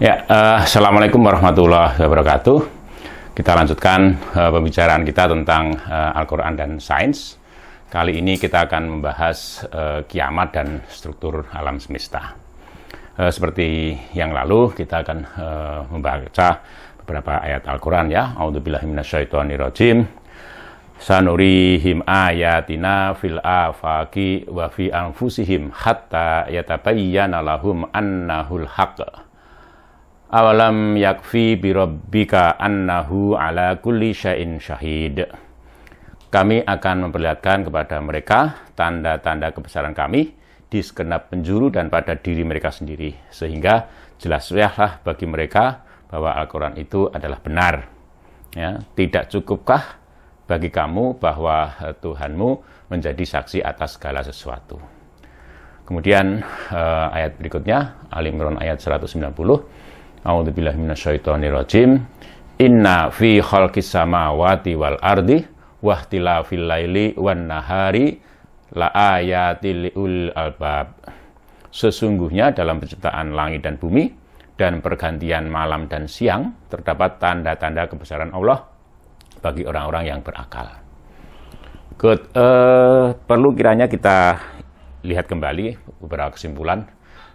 Ya, Assalamualaikum warahmatullahi wabarakatuh. Kita lanjutkan pembicaraan kita tentang Al-Quran dan sains. Kali ini kita akan membahas kiamat dan struktur alam semesta. Seperti yang lalu, kita akan membaca beberapa ayat Al-Quran ya. A'udzubillahi minasyaitonirrajim. Sanurihim ayatina fil afaqi wa fi anfusihim hatta yatabayyana lahum annahul haqq. Awalam yakfi birabbika annahu ala kulli syai'in syahid. Kami akan memperlihatkan kepada mereka tanda-tanda kebesaran kami di segenap penjuru dan pada diri mereka sendiri, sehingga jelaslah bagi mereka bahwa Al-Quran itu adalah benar. Ya, tidak cukupkah bagi kamu bahwa Tuhanmu menjadi saksi atas segala sesuatu. Kemudian ayat berikutnya, Ali Imran ayat 190. A'udzubillahi minasyaitonirrajim. Inna fi khalqis samawati wal ardi wa ikhtilafil laili wan nahari la ayatil liul albab. Sesungguhnya dalam penciptaan langit dan bumi dan pergantian malam dan siang terdapat tanda-tanda kebesaran Allah bagi orang-orang yang berakal. Perlu kiranya kita lihat kembali beberapa kesimpulan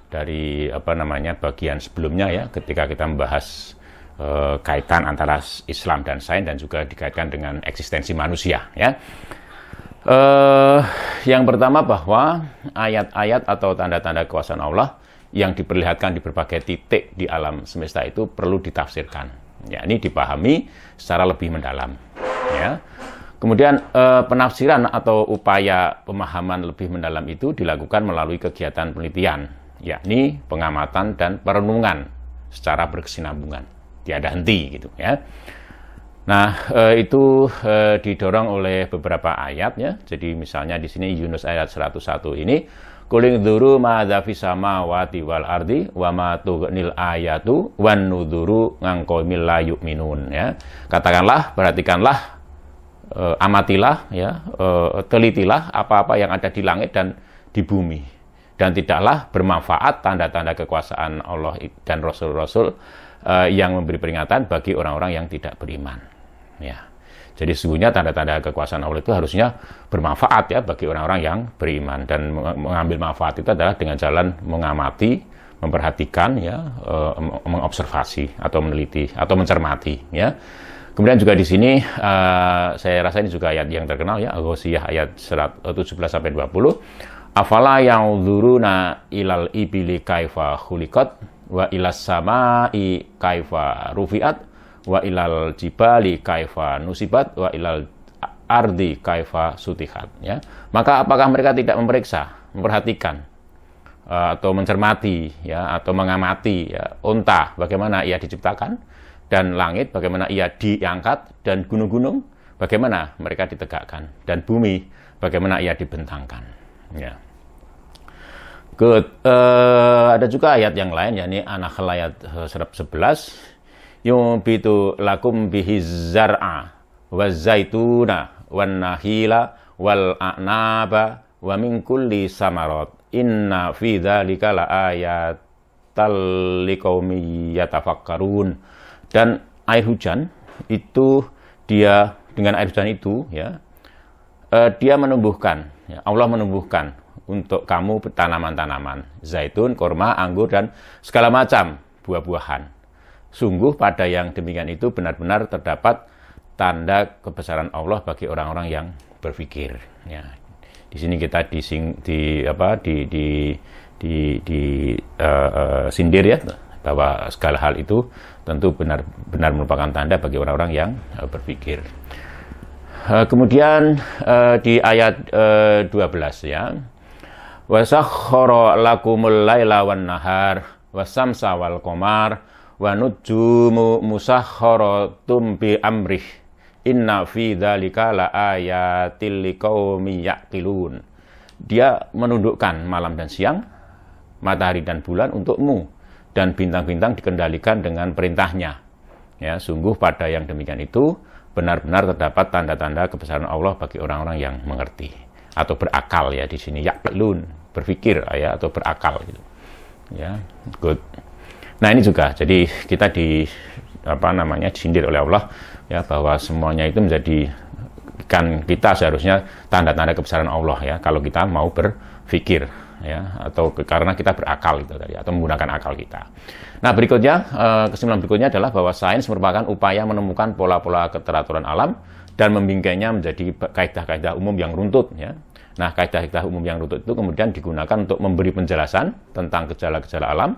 dari bagian sebelumnya ya, ketika kita membahas kaitan antara Islam dan sains dan juga dikaitkan dengan eksistensi manusia ya. Yang pertama bahwa ayat-ayat atau tanda-tanda kekuasaan Allah yang diperlihatkan di berbagai titik di alam semesta itu perlu ditafsirkan. Ya, ini dipahami secara lebih mendalam ya. Kemudian penafsiran atau upaya pemahaman lebih mendalam itu dilakukan melalui kegiatan penelitian, yakni pengamatan dan perenungan secara berkesinambungan, tiada henti gitu ya. Nah, itu didorong oleh beberapa ayat ya. Jadi misalnya di sini Yunus ayat 101 ini, Qul dzuru ma dza fis samawati wal ardi wa ma tughnil ayatu wan nudhuru ngangqaumil la yu'minun ya. Katakanlah, perhatikanlah, amatilah ya, telitilah apa-apa yang ada di langit dan di bumi, dan tidaklah bermanfaat tanda-tanda kekuasaan Allah dan Rasul-Rasul yang memberi peringatan bagi orang-orang yang tidak beriman. Ya, jadi sesungguhnya tanda-tanda kekuasaan Allah itu harusnya bermanfaat ya bagi orang-orang yang beriman, dan mengambil manfaat itu adalah dengan jalan mengamati, memperhatikan ya, mengobservasi atau meneliti atau mencermati ya. Kemudian juga di sini saya rasa ini juga ayat yang terkenal ya, Al-Ghasyiyah ayat 17-20. Afala yanzuruna ilal ibili kaifa khuliqat wa ilas samai kaifa rufi'at wa ilal jibali kaifa nusibat wa ilal ardi kaifa sutihat ya. Maka apakah mereka tidak memeriksa, memperhatikan atau mencermati ya, atau mengamati ya, unta bagaimana ia diciptakan, dan langit bagaimana ia diangkat, dan gunung-gunung bagaimana mereka ditegakkan, dan bumi bagaimana ia dibentangkan ya. Ada juga ayat yang lain, yakni An-Nahl ayat 11, yubitu lakum bihi zar'a wa zaituna wan nahila wal a'naba wa min kulli samarat inna fi dzalika la ayatal liqaumin yatafakkarun. Dan air hujan itu, dia dengan air hujan itu ya, dia menumbuhkan ya, Allah menumbuhkan untuk kamu tanaman-tanaman, zaitun, kurma, anggur, dan segala macam buah-buahan. Sungguh pada yang demikian itu benar-benar terdapat tanda kebesaran Allah bagi orang-orang yang berpikir. Ya. Di sini kita sindir ya, bahwa segala hal itu tentu benar-benar merupakan tanda bagi orang-orang yang berpikir. Kemudian di ayat 12 ya, wasakhkhara lakumul laila wan nahar wasamsa wal qamar wa nujjumu musakhkharatum bi amrih inna fi dzalika la ayatil liqaumin yaqilun. Dia menundukkan malam dan siang, matahari dan bulan untukmu, dan bintang-bintang dikendalikan dengan perintahnya. Ya, sungguh pada yang demikian itu benar-benar terdapat tanda-tanda kebesaran Allah bagi orang-orang yang mengerti atau berakal ya, di sini yaqilun, berpikir ya, atau berakal gitu. Ya, good. Nah ini juga, jadi kita disindir oleh Allah ya, bahwa semuanya itu menjadi kan kita seharusnya tanda-tanda kebesaran Allah ya, kalau kita mau berpikir ya, atau karena kita berakal itu tadi, atau menggunakan akal kita. Nah berikutnya, kesimpulan berikutnya adalah bahwa sains merupakan upaya menemukan pola-pola keteraturan alam dan membingkainya menjadi kaidah-kaidah umum yang runtut ya. Nah kaidah-kaidah umum yang runtut itu kemudian digunakan untuk memberi penjelasan tentang gejala-gejala alam,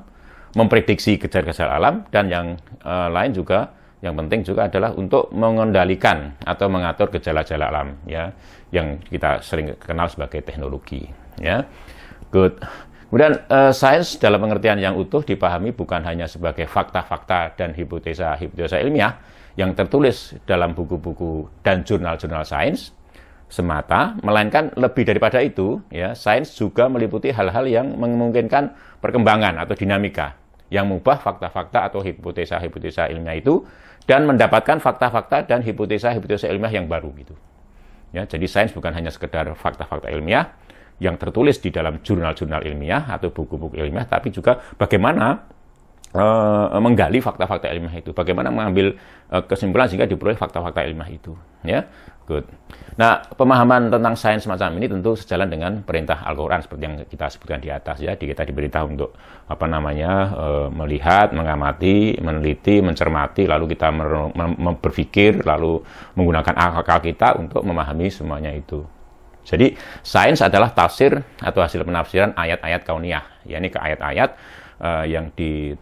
memprediksi gejala-gejala alam, dan yang lain juga, yang penting juga adalah untuk mengendalikan atau mengatur gejala-gejala alam ya, yang kita sering kenal sebagai teknologi ya. Good. Kemudian sains dalam pengertian yang utuh dipahami bukan hanya sebagai fakta-fakta dan hipotesa-hipotesa ilmiah yang tertulis dalam buku-buku dan jurnal-jurnal sains semata, melainkan lebih daripada itu ya, sains juga meliputi hal-hal yang memungkinkan perkembangan atau dinamika yang mengubah fakta-fakta atau hipotesa-hipotesa ilmiah itu dan mendapatkan fakta-fakta dan hipotesa-hipotesa ilmiah yang baru gitu. Ya, jadi sains bukan hanya sekedar fakta-fakta ilmiah yang tertulis di dalam jurnal-jurnal ilmiah atau buku-buku ilmiah, tapi juga bagaimana menggali fakta-fakta ilmiah itu, bagaimana mengambil kesimpulan sehingga diperoleh fakta-fakta ilmiah itu. Ya, good. Nah, pemahaman tentang sains semacam ini tentu sejalan dengan perintah Al-Quran seperti yang kita sebutkan di atas ya. Kita diberitahu untuk melihat, mengamati, meneliti, mencermati, lalu kita berpikir, lalu menggunakan akal kita untuk memahami semuanya itu. Jadi sains adalah tafsir atau hasil penafsiran ayat-ayat kauniyah, yakni ke ayat-ayat yang di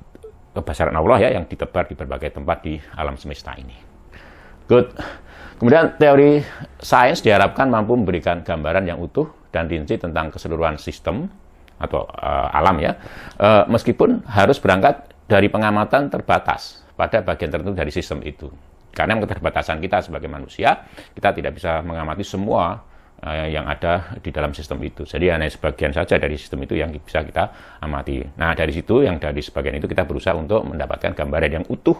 kebesaran Allah ya, yang ditebar di berbagai tempat di alam semesta ini. Good. Kemudian teori sains diharapkan mampu memberikan gambaran yang utuh dan rinci tentang keseluruhan sistem atau alam ya, meskipun harus berangkat dari pengamatan terbatas pada bagian tertentu dari sistem itu. Karena keterbatasan kita sebagai manusia, kita tidak bisa mengamati semua yang ada di dalam sistem itu. Jadi hanya sebagian saja dari sistem itu yang bisa kita amati. Nah, dari situ, yang dari sebagian itu kita berusaha untuk mendapatkan gambaran yang utuh,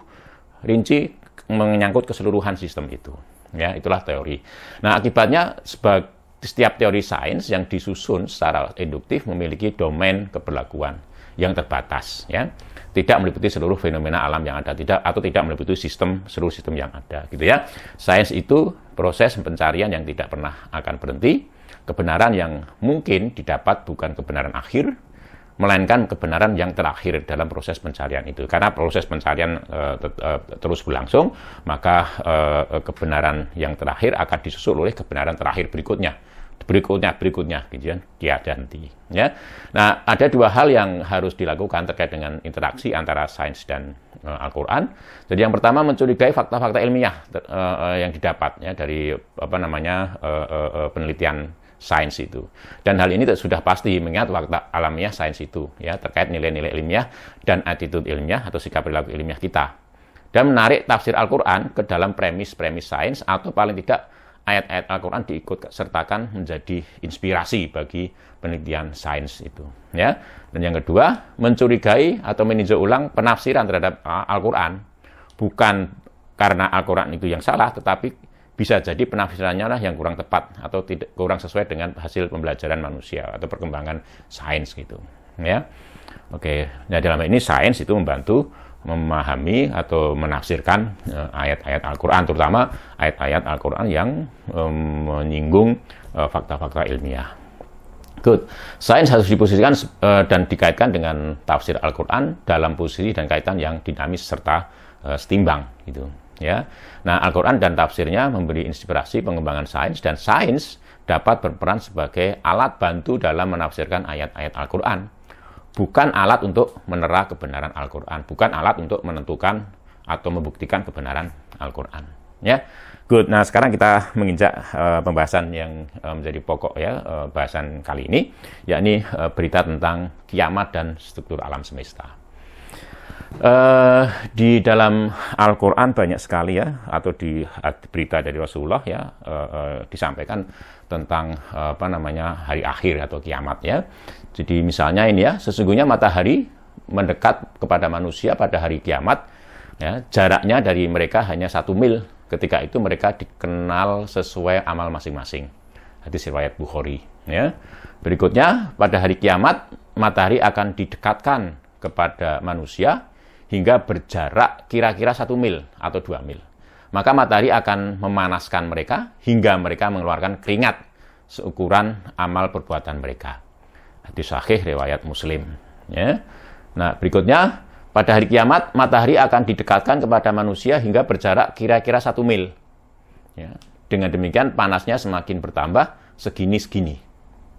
rinci, menyangkut keseluruhan sistem itu. Ya, itulah teori. Nah, akibatnya setiap teori sains yang disusun secara induktif memiliki domain keberlakuan yang terbatas, ya. Tidak meliputi seluruh fenomena alam yang ada, atau tidak meliputi seluruh sistem yang ada, gitu ya. Sains itu proses pencarian yang tidak pernah akan berhenti, kebenaran yang mungkin didapat bukan kebenaran akhir, melainkan kebenaran yang terakhir dalam proses pencarian itu. Karena proses pencarian terus berlangsung, maka kebenaran yang terakhir akan disusul oleh kebenaran terakhir berikutnya, kemudian tiada henti. Ya. Nah, ada dua hal yang harus dilakukan terkait dengan interaksi antara sains dan Al-Quran. Jadi yang pertama, mencurigai fakta-fakta ilmiah yang didapat ya, dari penelitian sains itu. Dan hal ini sudah pasti mengingat fakta alamiah sains itu ya, terkait nilai-nilai ilmiah dan attitude ilmiah atau sikap perilaku ilmiah kita. Dan menarik tafsir Al-Quran ke dalam premis-premis sains, atau paling tidak ayat-ayat Al-Quran diikut sertakan menjadi inspirasi bagi penelitian sains itu. Ya. Dan yang kedua, mencurigai atau meninjau ulang penafsiran terhadap Al-Quran. Bukan karena Al-Quran itu yang salah, tetapi bisa jadi penafsirannya lah yang kurang tepat atau tidak, kurang sesuai dengan hasil pembelajaran manusia atau perkembangan sains gitu. Ya. Oke, nah dalam ini sains itu membantu memahami atau menafsirkan ayat-ayat Al-Quran, terutama ayat-ayat Al-Quran yang menyinggung fakta-fakta ilmiah. Good. Sains harus diposisikan dan dikaitkan dengan tafsir Al-Quran dalam posisi dan kaitan yang dinamis serta setimbang gitu. Ya. Nah, Al-Quran dan tafsirnya memberi inspirasi pengembangan sains, dan sains dapat berperan sebagai alat bantu dalam menafsirkan ayat-ayat Al-Quran. Bukan alat untuk menera kebenaran Al-Quran, bukan alat untuk menentukan atau membuktikan kebenaran Al-Quran. Ya, good. Nah, sekarang kita menginjak pembahasan yang menjadi pokok ya, bahasan kali ini, yakni berita tentang kiamat dan struktur alam semesta. Di dalam Al-Quran banyak sekali ya, atau di berita dari Rasulullah ya, disampaikan tentang hari akhir atau kiamat ya. Jadi misalnya ini ya, sesungguhnya matahari mendekat kepada manusia pada hari kiamat ya, jaraknya dari mereka hanya 1 mil. Ketika itu mereka dikenal sesuai amal masing-masing. Hadis riwayat Bukhari ya. Berikutnya, pada hari kiamat matahari akan didekatkan kepada manusia hingga berjarak kira-kira 1 mil atau 2 mil. Maka matahari akan memanaskan mereka hingga mereka mengeluarkan keringat seukuran amal perbuatan mereka. Hadis sahih riwayat Muslim. Ya. Nah, berikutnya pada hari kiamat matahari akan didekatkan kepada manusia hingga berjarak kira-kira 1 mil. Ya. Dengan demikian panasnya semakin bertambah segini-segini.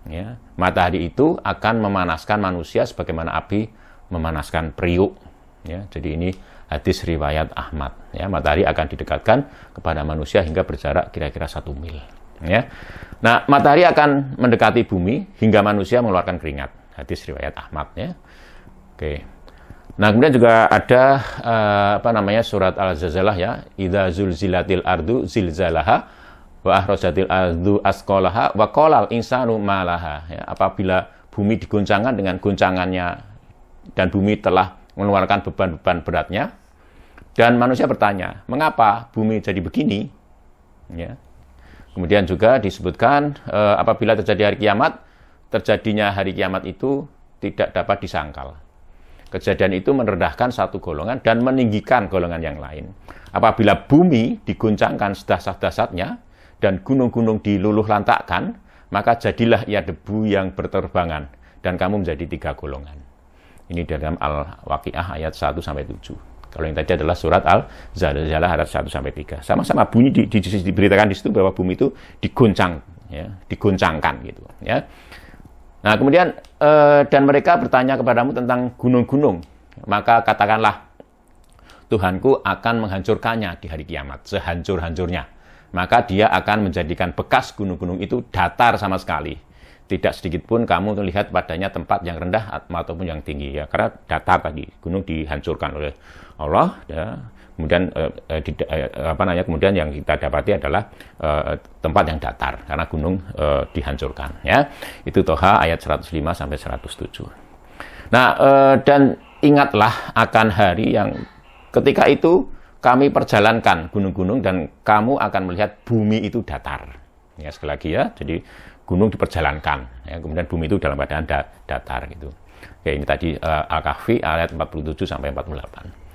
Ya. Matahari itu akan memanaskan manusia sebagaimana api memanaskan periuk. Ya. Jadi ini hadis riwayat Ahmad. Ya. Matahari akan didekatkan kepada manusia hingga berjarak kira-kira 1 mil. Ya. Nah, matahari akan mendekati bumi hingga manusia mengeluarkan keringat. Hadis riwayat Ahmad. Ya. Oke. Nah, kemudian juga ada surat Al-Zalzalah ya, idza zulzilatil ardu zilzalaha wa akhrajatil ardu asqalaha wa qalal insanu malaha. Ya, apabila bumi diguncangkan dengan guncangannya dan bumi telah mengeluarkan beban-beban beratnya dan manusia bertanya, mengapa bumi jadi begini? Ya. Kemudian juga disebutkan apabila terjadi hari kiamat, terjadinya hari kiamat itu tidak dapat disangkal. Kejadian itu merendahkan satu golongan dan meninggikan golongan yang lain. Apabila bumi diguncangkan sedahsyat-dahsyatnya dan gunung-gunung diluluh lantakkan, maka jadilah ia debu yang berterbangan dan kamu menjadi 3 golongan. Ini dalam Al-Waqiah ayat 1-7. Kalau yang tadi adalah surat Al-Zalzalah ayat 1-3. Sama-sama bunyi diberitakan di situ bahwa bumi itu diguncang, ya, diguncangkan gitu, ya. Nah, kemudian dan mereka bertanya kepadamu tentang gunung-gunung, maka katakanlah Tuhanku akan menghancurkannya di hari kiamat sehancur-hancurnya. Maka dia akan menjadikan bekas gunung-gunung itu datar sama sekali. Tidak sedikit pun kamu melihat padanya tempat yang rendah ataupun yang tinggi, ya, karena datar tadi, gunung dihancurkan oleh Allah, ya. Kemudian kemudian yang kita dapati adalah tempat yang datar karena gunung dihancurkan, ya. Itu Toha ayat 105-107. Nah, dan ingatlah akan hari yang ketika itu kami perjalankan gunung-gunung dan kamu akan melihat bumi itu datar. Ya, sekali lagi ya, jadi gunung diperjalankan, ya, kemudian bumi itu dalam keadaan datar gitu. Oke, ini tadi Al-Kahfi ayat 47-48.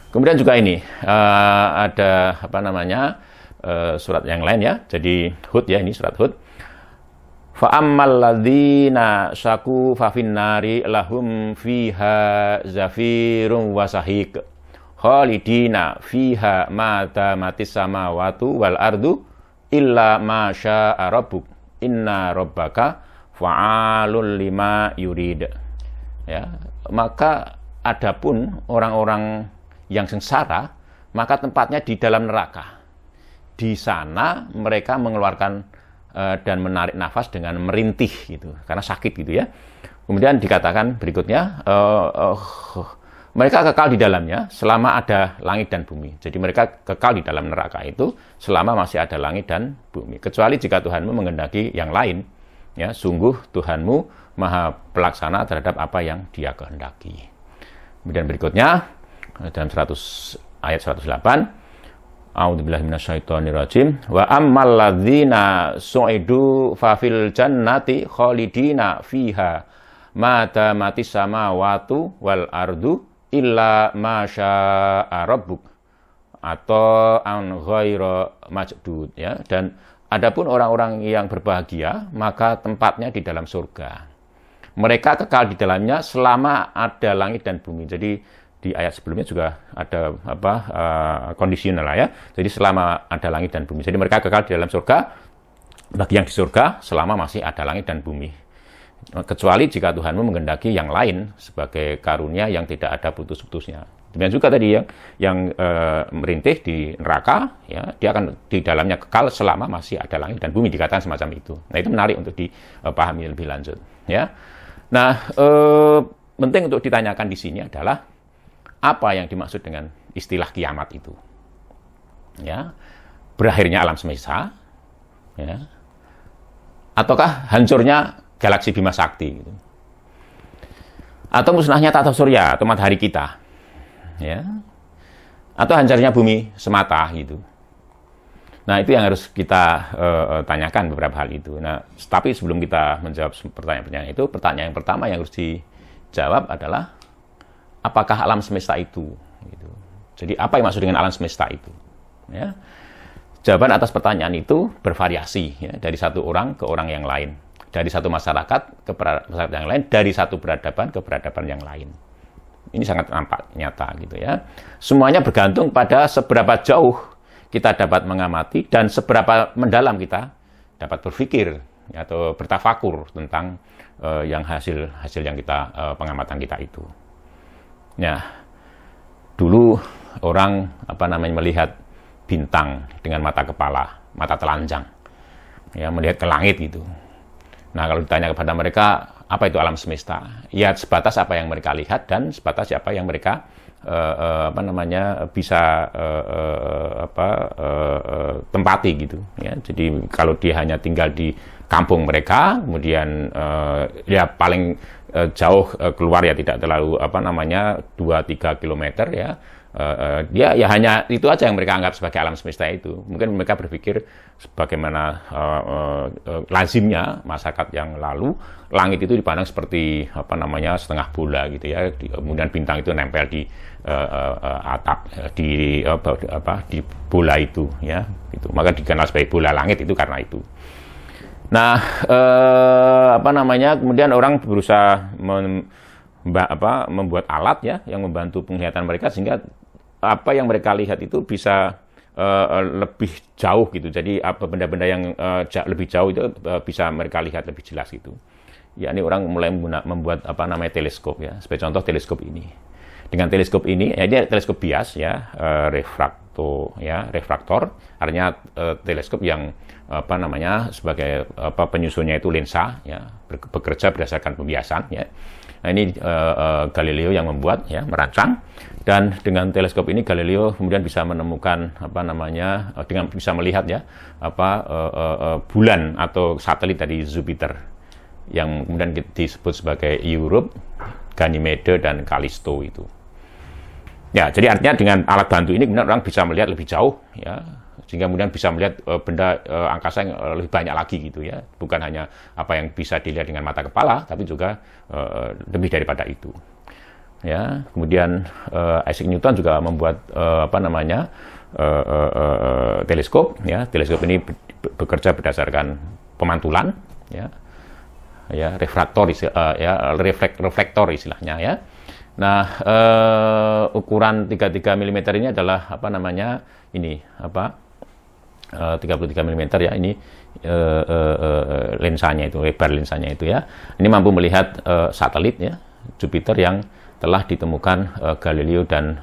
Kemudian juga ini ada surat yang lain ya. Jadi Hud ya, ini surat Hud. Fa ammal ladzina syaku fa finnari lahum fiha zafirun wa sahiq khalidina fiha ma damatis samawati wal ardu illa ma syaa rabbuk inna rabbaka fa'alul lima yurid. Ya, maka adapun orang-orang yang sengsara, maka tempatnya di dalam neraka. Di sana mereka mengeluarkan dan menarik nafas dengan merintih gitu, karena sakit gitu ya. Kemudian dikatakan berikutnya, mereka kekal di dalamnya selama ada langit dan bumi. Jadi mereka kekal di dalam neraka itu selama masih ada langit dan bumi. Kecuali jika Tuhanmu menghendaki yang lain, ya, sungguh Tuhanmu maha pelaksana terhadap apa yang Dia kehendaki. Kemudian berikutnya dalam ayat 108, a'udzubillahi minasyaitonirrajim, wa ammal ladzina su'idu fa fil jannati khalidina fiha ma damatis samawati wal ardu illa ma syaa rabbuk atau an ghaira majdud, ya. Dan adapun orang-orang yang berbahagia, maka tempatnya di dalam surga. Mereka kekal di dalamnya selama ada langit dan bumi. Jadi di ayat sebelumnya juga ada kondisional lah ya. Jadi selama ada langit dan bumi. Jadi mereka kekal di dalam surga bagi yang di surga selama masih ada langit dan bumi. Kecuali jika Tuhanmu menghendaki yang lain sebagai karunia yang tidak ada putus-putusnya. Demikian juga tadi yang merintih di neraka, ya, dia akan di dalamnya kekal selama masih ada langit dan bumi, dikatakan semacam itu. Nah, itu menarik untuk dipahami lebih lanjut, ya. Nah, penting untuk ditanyakan di sini adalah apa yang dimaksud dengan istilah kiamat itu? Ya, berakhirnya alam semesta, ya, ataukah hancurnya galaksi Bima Sakti, gitu. Atau musnahnya tata surya atau matahari kita, ya, atau hancurnya bumi semata, gitu. Nah, itu yang harus kita tanyakan beberapa hal itu. Nah, tapi sebelum kita menjawab pertanyaan-pertanyaan itu, pertanyaan yang pertama yang harus dijawab adalah apakah alam semesta itu Gitu. Jadi apa yang maksud dengan alam semesta itu? Ya. Jawaban atas pertanyaan itu bervariasi ya, dari satu orang ke orang yang lain, dari satu masyarakat ke masyarakat yang lain, dari satu peradaban ke peradaban yang lain. Ini sangat nampak nyata gitu ya. Semuanya bergantung pada seberapa jauh kita dapat mengamati dan seberapa mendalam kita dapat berpikir atau bertafakur tentang yang hasil yang kita pengamatan kita itu. Nah, dulu orang melihat bintang dengan mata kepala, mata telanjang, ya, melihat ke langit gitu. Nah, kalau ditanya kepada mereka apa itu alam semesta, ya sebatas apa yang mereka lihat dan sebatas apa yang mereka bisa tempati gitu. Ya, jadi kalau dia hanya tinggal di kampung mereka, kemudian ya paling jauh keluar ya tidak terlalu 2-3 kilometer ya. Dia ya hanya itu aja yang mereka anggap sebagai alam semesta itu. Mungkin mereka berpikir sebagaimana lazimnya masyarakat yang lalu, langit itu dipandang seperti setengah bola gitu ya. Kemudian bintang itu nempel di atap di bola itu ya. Gitu. Maka dikenal sebagai bola langit itu karena itu. Nah, kemudian orang berusaha membuat alat ya yang membantu penglihatan mereka sehingga apa yang mereka lihat itu bisa lebih jauh gitu. Jadi benda-benda yang lebih jauh itu bisa mereka lihat lebih jelas gitu. Ya, ini orang mulai membuat teleskop ya. Sebagai contoh teleskop ini. Dengan teleskop ini, ya dia teleskop bias ya, refraktor, artinya teleskop yang sebagai penyusunnya itu lensa ya, bekerja berdasarkan pembiasan ya. Nah, ini Galileo yang membuat ya, merancang, dan dengan teleskop ini Galileo kemudian bisa menemukan dengan bisa melihat ya bulan atau satelit dari Jupiter yang kemudian disebut sebagai Europe, Ganymede dan Callisto itu. Ya, jadi artinya dengan alat bantu ini kemudian orang bisa melihat lebih jauh ya, sehingga kemudian bisa melihat benda angkasa yang lebih banyak lagi gitu ya, bukan hanya apa yang bisa dilihat dengan mata kepala, tapi juga lebih daripada itu. Ya, kemudian Isaac Newton juga membuat teleskop. Ya, teleskop ini bekerja berdasarkan pemantulan, ya, refraktor, reflektor istilahnya ya. Nah, ukuran 33 mm ini adalah 33 mm ya, ini lensanya itu, lebar lensanya itu ya. Ini mampu melihat satelit ya, Jupiter yang telah ditemukan Galileo dan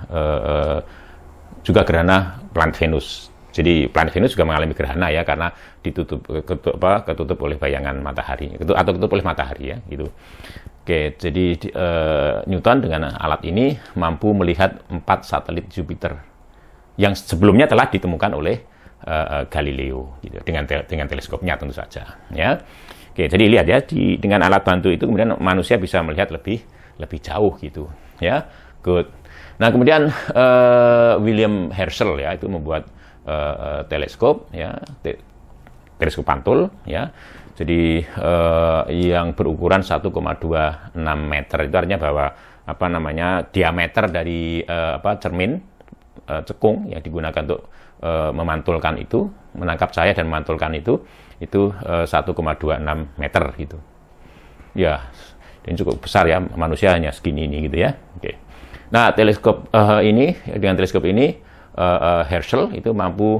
juga gerhana planet Venus. Jadi planet Venus juga mengalami gerhana ya, karena ketutup oleh bayangan matahari atau ketutup oleh matahari ya gitu. Oke, jadi Newton dengan alat ini mampu melihat 4 satelit Jupiter yang sebelumnya telah ditemukan oleh Galileo gitu, dengan teleskopnya tentu saja ya. Oke, jadi lihat ya, dengan alat bantu itu kemudian manusia bisa melihat lebih jauh gitu ya. Good. Nah, kemudian William Herschel ya itu membuat teleskop ya, teleskop pantul ya. Jadi yang berukuran 1,26 meter itu artinya bahwa diameter dari cermin cekung yang digunakan untuk memantulkan itu, menangkap cahaya dan memantulkan itu 1,26 meter gitu. Ya, ini cukup besar ya, manusia hanya segini ini gitu ya. Oke. Nah, teleskop dengan teleskop ini Herschel itu mampu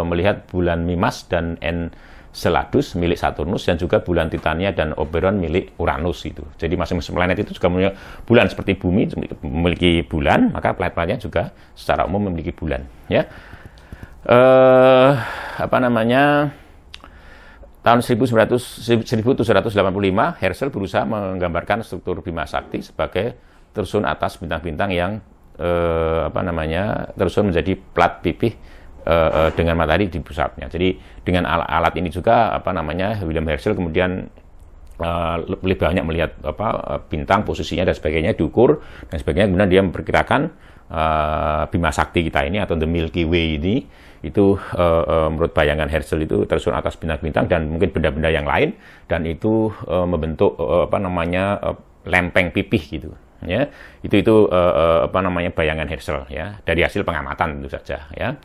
melihat bulan Mimas dan Enceladus milik Saturnus, dan juga bulan Titania dan Oberon milik Uranus itu. Jadi masing-masing planet itu juga memiliki bulan seperti bumi memiliki bulan, maka planet-planetnya juga secara umum memiliki bulan. Ya, tahun 1785 Herschel berusaha menggambarkan struktur Bima Sakti sebagai tersun atas bintang-bintang yang tersun menjadi plat pipih dengan matahari di pusatnya. Jadi dengan alat ini juga William Herschel kemudian lebih banyak melihat bintang, posisinya dan sebagainya, diukur dan sebagainya. Kemudian dia memperkirakan Bima Sakti kita ini atau the Milky Way ini itu menurut bayangan Herschel itu tersun atas bintang-bintang dan mungkin benda-benda yang lain, dan itu membentuk lempeng pipih gitu ya. Itu apa namanya, bayangan Herschel, ya, dari hasil pengamatan tentu saja, ya.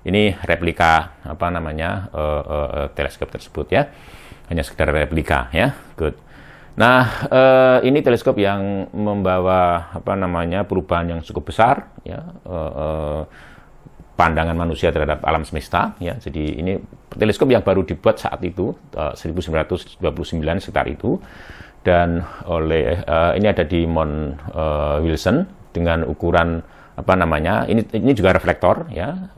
Ini replika apa namanya teleskop tersebut, ya, hanya sekedar replika, ya. Good. Nah, ini teleskop yang membawa apa namanya perubahan yang cukup besar, ya, pandangan manusia terhadap alam semesta, ya. Jadi ini teleskop yang baru dibuat saat itu, 1929 sekitar itu, dan oleh ini ada di Mount Wilson dengan ukuran apa namanya, ini juga reflektor, ya,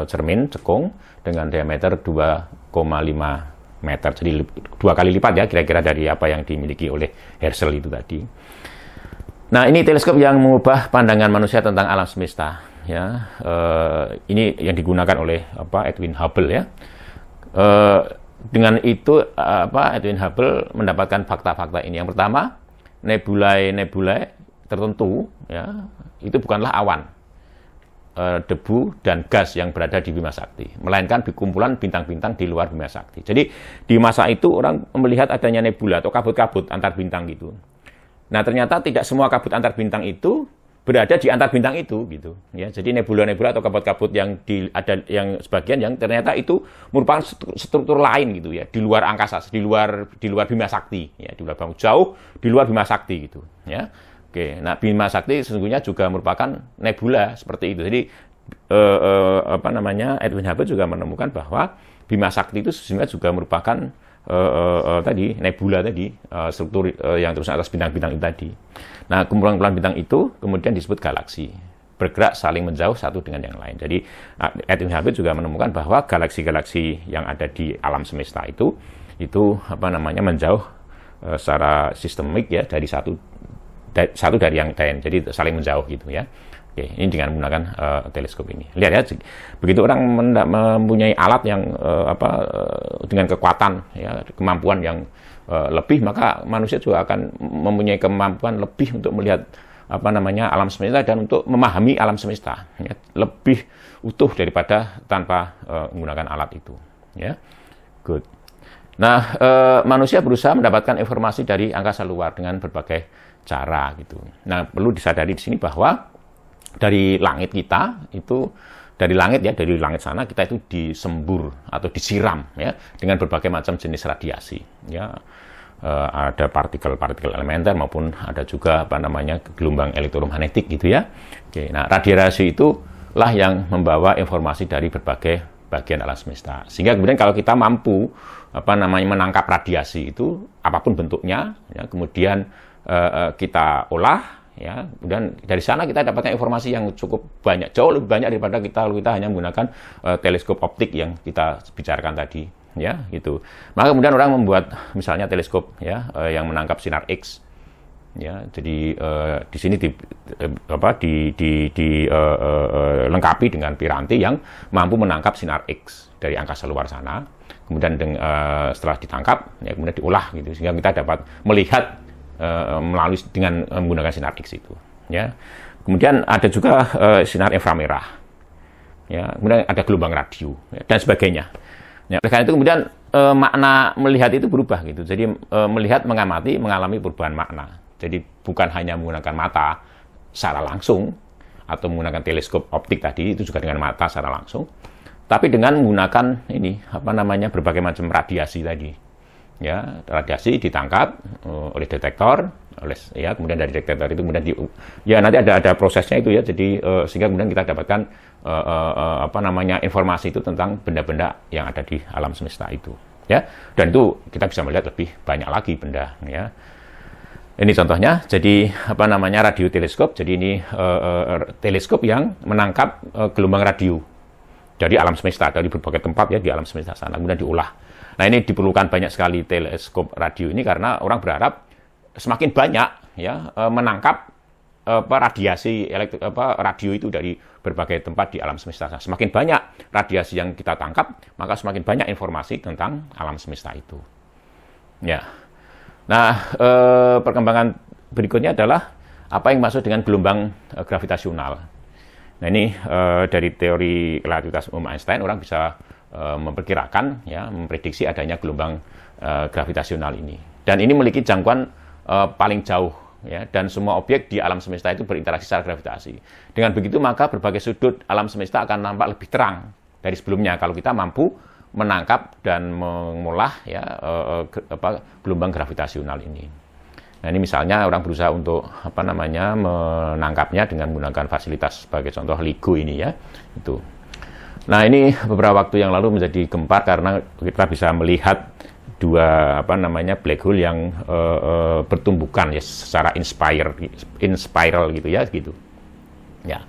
cermin cekung dengan diameter 2,5 meter, jadi 2 kali lipat, ya, kira-kira dari apa yang dimiliki oleh Herschel itu tadi. Nah, ini teleskop yang mengubah pandangan manusia tentang alam semesta, ya. Ini yang digunakan oleh Edwin Hubble, ya. Dengan itu Edwin Hubble mendapatkan fakta-fakta ini. Yang pertama, nebulae tertentu, ya, itu bukanlah awan, debu dan gas yang berada di Bima Sakti, melainkan di kumpulan bintang-bintang di luar Bima Sakti. Jadi di masa itu orang melihat adanya nebula atau kabut-kabut antar bintang gitu. Nah, ternyata tidak semua kabut antar bintang itu berada di antar bintang itu gitu, ya. Jadi nebula-nebula atau kabut-kabut yang ada yang sebagian yang ternyata itu merupakan struktur lain gitu, ya, di luar angkasa, di luar Bima Sakti, ya, di luar jauh di luar Bima Sakti gitu, ya. Oke, nah Bima Sakti sesungguhnya juga merupakan nebula seperti itu. Jadi apa namanya, Edwin Hubble juga menemukan bahwa Bima Sakti itu sesungguhnya juga merupakan tadi nebula tadi, struktur yang terus atas bintang-bintang itu tadi. Nah, kumpulan-kumpulan bintang itu kemudian disebut galaksi, bergerak saling menjauh satu dengan yang lain. Jadi Edwin Hubble juga menemukan bahwa galaksi-galaksi yang ada di alam semesta itu apa namanya menjauh secara sistemik, ya, dari satu dari yang lain, jadi saling menjauh gitu, ya. Oke, ini dengan menggunakan teleskop ini. Lihat, ya, begitu orang mempunyai alat yang dengan kekuatan, ya, kemampuan yang lebih, maka manusia juga akan mempunyai kemampuan lebih untuk melihat apa namanya alam semesta dan untuk memahami alam semesta, ya, lebih utuh daripada tanpa menggunakan alat itu, ya. Good. Nah, manusia berusaha mendapatkan informasi dari angkasa luar dengan berbagai cara gitu. Nah, perlu disadari di sini bahwa dari langit kita itu, dari langit sana kita itu disembur atau disiram, ya, dengan berbagai macam jenis radiasi, ya. Ada partikel-partikel elementer maupun ada juga apa namanya gelombang elektromagnetik gitu, ya. Oke, nah radiasi itulah yang membawa informasi dari berbagai bagian alam semesta. Sehingga kemudian kalau kita mampu apa namanya menangkap radiasi itu apapun bentuknya, ya, kemudian kita olah, ya, dan dari sana kita dapatkan informasi yang cukup banyak, jauh lebih banyak daripada kita hanya menggunakan teleskop optik yang kita bicarakan tadi, ya, gitu. Maka kemudian orang membuat misalnya teleskop, ya, yang menangkap sinar X, ya. Jadi di sini lengkapi dengan piranti yang mampu menangkap sinar X dari angkasa luar sana. Kemudian setelah ditangkap, ya, kemudian diolah gitu, sehingga kita dapat melihat melalui dengan menggunakan sinar X itu, ya. Kemudian ada juga sinar inframerah, ya, kemudian ada gelombang radio, ya, dan sebagainya. Ya, oleh karena itu kemudian makna melihat itu berubah gitu. Jadi melihat, mengamati, mengalami perubahan makna. Jadi bukan hanya menggunakan mata secara langsung atau menggunakan teleskop optik tadi, itu juga dengan mata secara langsung, tapi dengan menggunakan ini apa namanya berbagai macam radiasi tadi, ya. Radiasi ditangkap oleh detektor, ya, kemudian dari detektor itu kemudian ya nanti ada prosesnya itu, ya. Jadi sehingga kemudian kita dapatkan apa namanya informasi itu tentang benda-benda yang ada di alam semesta itu, ya. Dan itu kita bisa melihat lebih banyak lagi benda, ya. Ini contohnya, jadi apa namanya radioteleskop. Jadi ini teleskop yang menangkap gelombang radio dari alam semesta, dari berbagai tempat, ya, di alam semesta sana, kemudian diolah. Nah, ini diperlukan banyak sekali teleskop radio ini karena orang berharap semakin banyak, ya, menangkap radiasi radio itu dari berbagai tempat di alam semesta. Semakin banyak radiasi yang kita tangkap, maka semakin banyak informasi tentang alam semesta itu, ya. Nah, perkembangan berikutnya adalah apa yang masuk dengan gelombang gravitasional. Nah, ini dari teori relativitas umum Einstein orang bisa memperkirakan, ya, memprediksi adanya gelombang gravitasional ini. Dan ini memiliki jangkauan paling jauh, ya, dan semua objek di alam semesta itu berinteraksi secara gravitasi. Dengan begitu maka berbagai sudut alam semesta akan nampak lebih terang dari sebelumnya kalau kita mampu menangkap dan mengolah ya gelombang gravitasional ini. Nah, ini misalnya orang berusaha untuk menangkapnya dengan menggunakan fasilitas sebagai contoh LIGO ini ya. Itu. Nah, ini beberapa waktu yang lalu menjadi gempar karena kita bisa melihat dua black hole yang bertumbukan ya secara in spiral gitu ya gitu. Ya.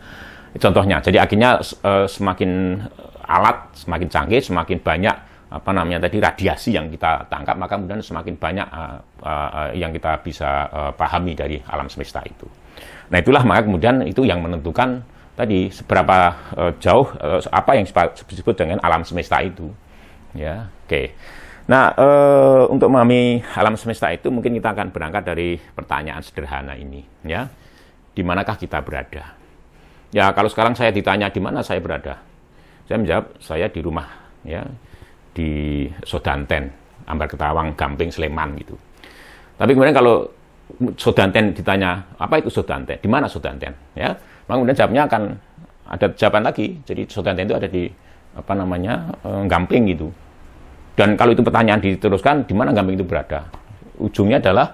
Contohnya, jadi akhirnya semakin alat semakin canggih, semakin banyak radiasi yang kita tangkap, maka kemudian semakin banyak yang kita bisa pahami dari alam semesta itu. Nah, itulah maka kemudian itu yang menentukan tadi seberapa jauh apa yang disebut dengan alam semesta itu. Ya, oke. Nah, untuk memahami alam semesta itu mungkin kita akan berangkat dari pertanyaan sederhana ini, ya. Di manakah kita berada? Ya, kalau sekarang saya ditanya di mana saya berada, saya menjawab saya di rumah, ya, di Sodanten, Ambar Ketawang, Gamping, Sleman gitu. Tapi kemudian kalau Sodanten ditanya apa itu Sodanten, di mana Sodanten, ya, maka kemudian jawabnya akan ada jawaban lagi. Jadi Sodanten itu ada di Gamping gitu. Dan kalau itu pertanyaan diteruskan, di mana Gamping itu berada? Ujungnya adalah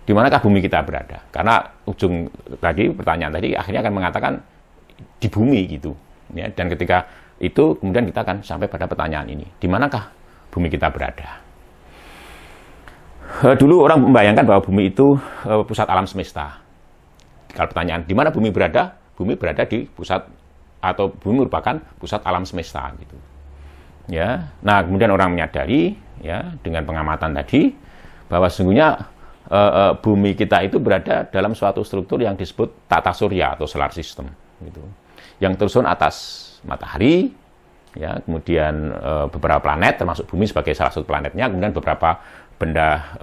di manakah bumi kita berada? Karena ujung tadi pertanyaan tadi akhirnya akan mengatakan di bumi gitu, ya. Dan ketika itu kemudian kita akan sampai pada pertanyaan ini, di manakah bumi kita berada? Dulu orang membayangkan bahwa bumi itu pusat alam semesta. Kalau pertanyaan di mana bumi berada? Bumi berada di pusat atau bumi merupakan pusat alam semesta gitu. Ya. Nah, kemudian orang menyadari ya dengan pengamatan tadi bahwa sesungguhnya bumi kita itu berada dalam suatu struktur yang disebut tata surya atau solar system gitu. Yang tersusun atas matahari, ya, kemudian beberapa planet termasuk bumi sebagai salah satu planetnya, kemudian beberapa benda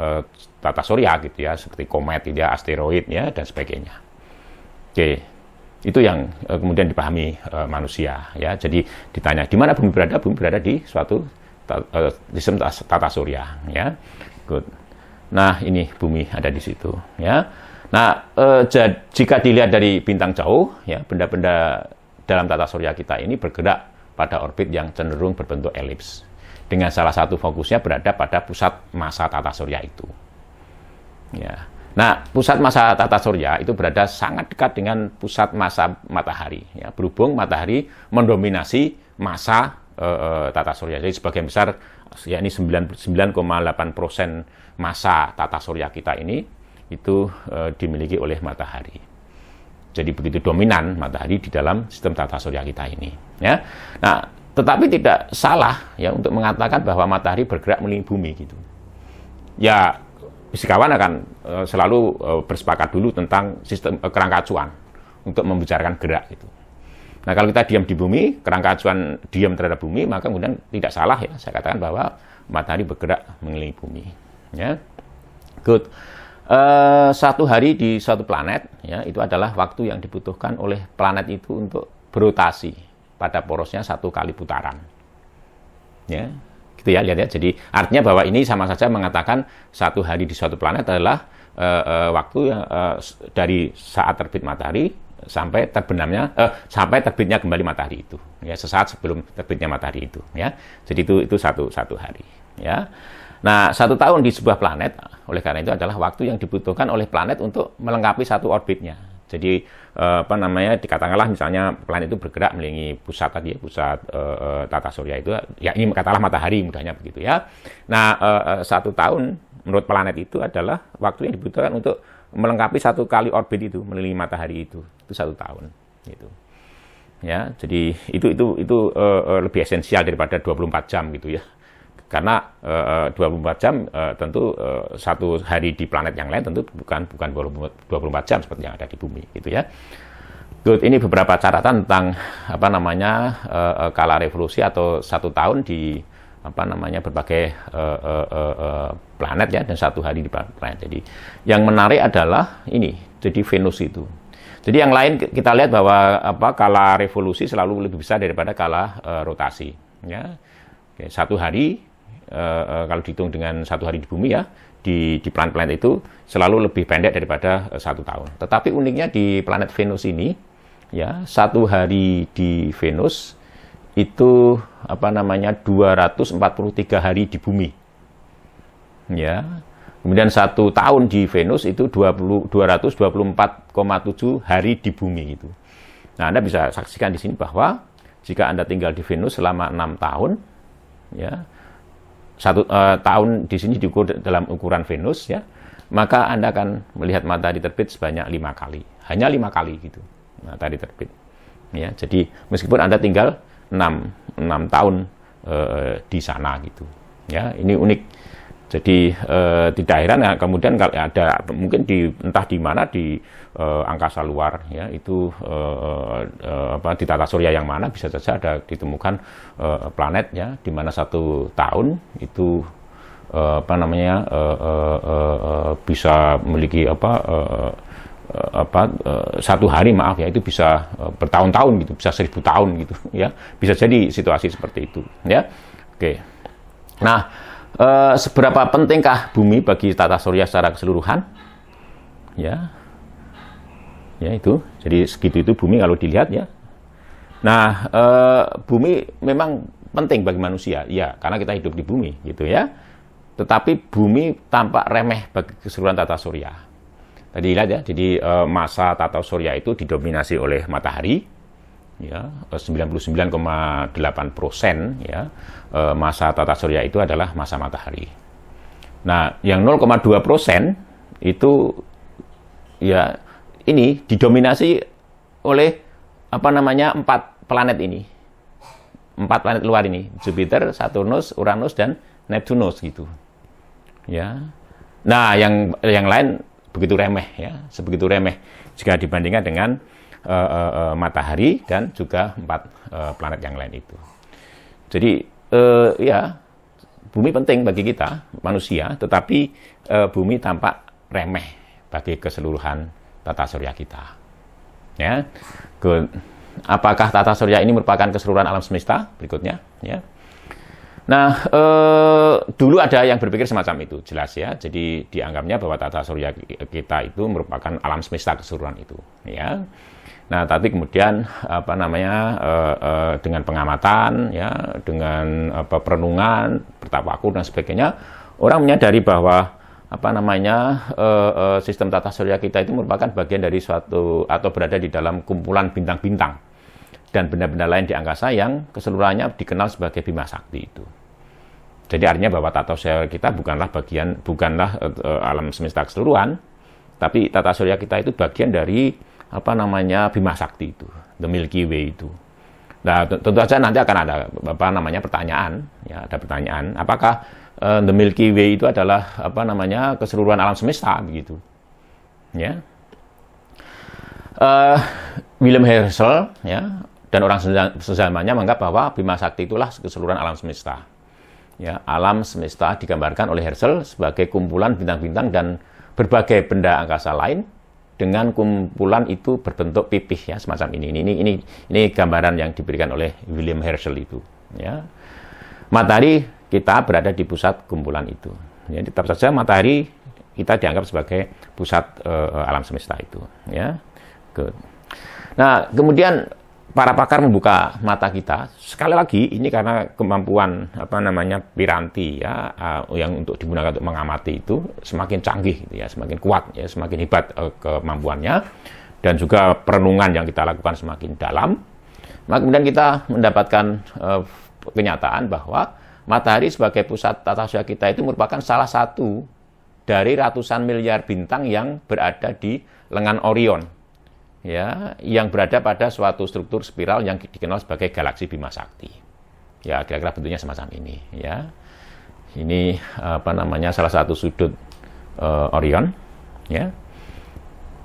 tata surya gitu ya, seperti komet gitu ya, asteroid ya dan sebagainya. Oke. Itu yang kemudian dipahami manusia ya. Jadi ditanya di mana bumi berada? Bumi berada di suatu sistem tata surya ya. Good. Nah, ini bumi ada di situ ya. Nah, jika dilihat dari bintang jauh ya, benda-benda dalam tata surya kita ini bergerak pada orbit yang cenderung berbentuk elips. Dengan salah satu fokusnya berada pada pusat massa tata surya itu. Ya. Nah, pusat massa tata surya itu berada sangat dekat dengan pusat massa matahari. Ya. Berhubung matahari mendominasi massa tata surya. Jadi sebagian besar, yakni 99,8% massa tata surya kita ini itu dimiliki oleh matahari. Jadi begitu dominan matahari di dalam sistem tata surya kita ini. Ya. Nah, tetapi tidak salah ya untuk mengatakan bahwa matahari bergerak mengelilingi bumi gitu. Ya, fisikawan akan selalu bersepakat dulu tentang sistem kerangka acuan untuk membicarakan gerak gitu. Nah, kalau kita diam di bumi, kerangka acuan diam terhadap bumi, maka kemudian tidak salah ya saya katakan bahwa matahari bergerak mengelilingi bumi. Ya, good. Satu hari di suatu planet ya itu adalah waktu yang dibutuhkan oleh planet itu untuk berotasi pada porosnya 1 kali putaran. Ya, gitu ya, lihat ya. Jadi artinya bahwa ini sama saja mengatakan satu hari di suatu planet adalah waktu dari saat terbit matahari sampai terbenamnya sampai terbitnya kembali matahari itu. Ya, sesaat sebelum terbitnya matahari itu. Ya, jadi itu satu hari. Ya. Nah, 1 tahun di sebuah planet, oleh karena itu adalah waktu yang dibutuhkan oleh planet untuk melengkapi satu orbitnya. Jadi, dikatakanlah misalnya planet itu bergerak mengelilingi pusat tadi, pusat tata surya itu, ya ini katakanlah matahari, mudahnya begitu ya. Nah, 1 tahun menurut planet itu adalah waktu yang dibutuhkan untuk melengkapi 1 kali orbit itu, mengelilingi matahari itu 1 tahun. Gitu. Ya, jadi itu lebih esensial daripada 24 jam gitu ya. Karena 24 jam tentu satu hari di planet yang lain tentu bukan 24 jam seperti yang ada di bumi gitu ya. Good, ini beberapa catatan tentang kala revolusi atau 1 tahun di berbagai planet ya dan 1 hari di planet. Jadi yang menarik adalah ini, jadi Venus itu. Jadi yang lain kita lihat bahwa kala revolusi selalu lebih besar daripada kala rotasi ya. Oke, 1 hari kalau dihitung dengan 1 hari di bumi ya, di planet-planet itu selalu lebih pendek daripada 1 tahun. Tetapi uniknya di planet Venus ini, ya, 1 hari di Venus itu 243 hari di bumi. Ya. Kemudian 1 tahun di Venus itu 224,7 hari di bumi gitu. Nah, Anda bisa saksikan di sini bahwa jika Anda tinggal di Venus selama 6 tahun, ya, 1 tahun di sini diukur dalam ukuran Venus, ya, maka Anda akan melihat matahari terbit sebanyak 5 kali. Hanya 5 kali gitu, matahari terbit. Ya, jadi meskipun Anda tinggal 6 tahun di sana gitu. Ya, ini unik. Jadi tidak heran ya, kemudian kalau ada mungkin entah di mana di angkasa luar, ya, itu di tata surya yang mana bisa saja ada ditemukan planet, ya, di mana 1 tahun itu bisa memiliki 1 hari, maaf ya, itu bisa bertahun-tahun gitu, bisa 1000 tahun gitu, ya, bisa jadi situasi seperti itu, ya. Oke. Nah, seberapa pentingkah bumi bagi tata surya secara keseluruhan? Ya, ya itu. Jadi segitu itu bumi kalau dilihat, ya. Nah, bumi memang penting bagi manusia, ya, karena kita hidup di bumi, gitu ya. Tetapi bumi tampak remeh bagi keseluruhan tata surya. Tadi lihat ya, jadi massa tata surya itu didominasi oleh matahari, ya, 99,8%, ya, massa tata surya itu adalah massa matahari. Nah, yang 0,2% itu, ya, ini didominasi oleh 4 planet ini, 4 planet luar ini, Jupiter, Saturnus, Uranus, dan Neptunus gitu, ya. Nah, yang lain begitu remeh, ya, sebegitu remeh jika dibandingkan dengan matahari dan juga 4 planet yang lain itu. Jadi ya, bumi penting bagi kita manusia, tetapi bumi tampak remeh bagi keseluruhan tata surya kita. Ya, apakah tata surya ini merupakan keseluruhan alam semesta? Berikutnya, ya. Nah, dulu ada yang berpikir semacam itu, jelas ya. Jadi dianggapnya bahwa tata surya kita itu merupakan alam semesta keseluruhan itu, ya. Nah, tapi kemudian dengan pengamatan, ya, dengan perenungan, bertafakur dan sebagainya, orang menyadari bahwa sistem tata surya kita itu merupakan bagian dari suatu atau berada di dalam kumpulan bintang-bintang dan benda-benda lain di angkasa yang keseluruhannya dikenal sebagai Bima Sakti itu. Jadi artinya bahwa tata surya kita bukanlah alam semesta keseluruhan, tapi tata surya kita itu bagian dari Bima Sakti itu, the Milky Way itu. Nah, tentu saja nanti akan ada pertanyaan, ya, ada pertanyaan, apakah the Milky Way itu adalah keseluruhan alam semesta begitu, ya. Wilhelm Herschel, ya, dan orang sezamannya menganggap bahwa Bima Sakti itulah keseluruhan alam semesta. Ya, alam semesta digambarkan oleh Herschel sebagai kumpulan bintang-bintang dan berbagai benda angkasa lain dengan kumpulan itu berbentuk pipih, ya, semacam ini. Ini gambaran yang diberikan oleh Wilhelm Herschel itu, ya. Matahari kita berada di pusat kumpulan itu. Ya, tetap saja matahari kita dianggap sebagai pusat alam semesta itu, ya. Good. Nah, kemudian para pakar membuka mata kita. Sekali lagi, ini karena kemampuan piranti, ya, yang untuk digunakan untuk mengamati itu semakin canggih, gitu ya, semakin kuat, ya, semakin hebat kemampuannya, dan juga perenungan yang kita lakukan semakin dalam. Maka kemudian kita mendapatkan kenyataan bahwa matahari sebagai pusat tata surya kita itu merupakan salah satu dari ratusan miliar bintang yang berada di lengan Orion, ya, yang berada pada suatu struktur spiral yang dikenal sebagai galaksi Bima Sakti. Ya, kira-kira bentuknya semacam ini, ya. Ini salah satu sudut Orion, ya.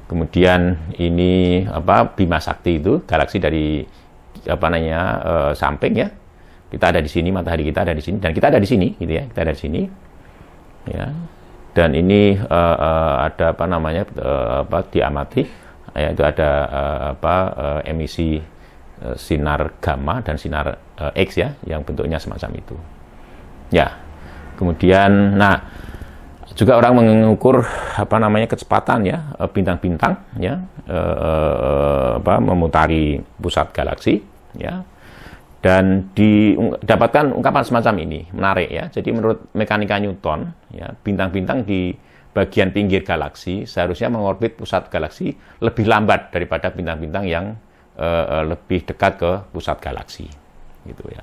Kemudian ini Bima Sakti itu galaksi dari samping, ya. Kita ada di sini, matahari kita ada di sini, dan kita ada di sini, gitu ya. Kita ada di sini, ya. Dan ini ada diamati. Yaitu ada emisi sinar gamma dan sinar X, ya, yang bentuknya semacam itu. Ya, kemudian, nah, juga orang mengukur apa namanya kecepatan ya bintang-bintang ya memutari pusat galaksi ya, dan didapatkan ungkapan semacam ini, menarik ya. Jadi menurut mekanika Newton ya, bintang-bintang di bagian pinggir galaksi seharusnya mengorbit pusat galaksi lebih lambat daripada bintang-bintang yang lebih dekat ke pusat galaksi gitu ya.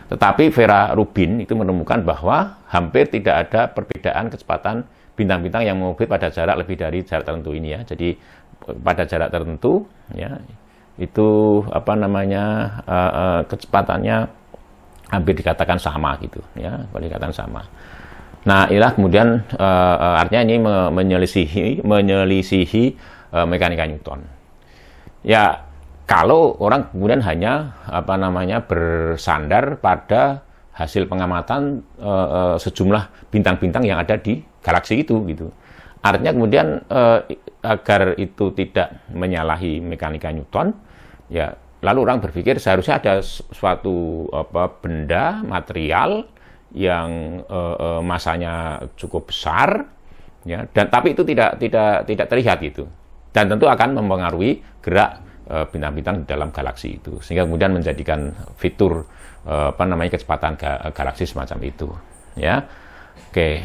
Tetapi Vera Rubin itu menemukan bahwa hampir tidak ada perbedaan kecepatan bintang-bintang yang mengorbit pada jarak lebih dari jarak tertentu ini ya. Jadi pada jarak tertentu ya itu apa namanya kecepatannya hampir dikatakan sama gitu ya, boleh dikatakan sama. Nah, inilah kemudian artinya ini menyelisihi mekanika Newton. Ya, kalau orang kemudian hanya apa namanya bersandar pada hasil pengamatan sejumlah bintang-bintang yang ada di galaksi itu gitu. Artinya kemudian agar itu tidak menyalahi mekanika Newton, ya lalu orang berpikir seharusnya ada suatu benda material yang masanya cukup besar ya, dan tapi itu tidak terlihat gitu. Dan tentu akan mempengaruhi gerak bintang-bintang di dalam galaksi itu, sehingga kemudian menjadikan fitur kecepatan galaksi semacam itu ya. Oke.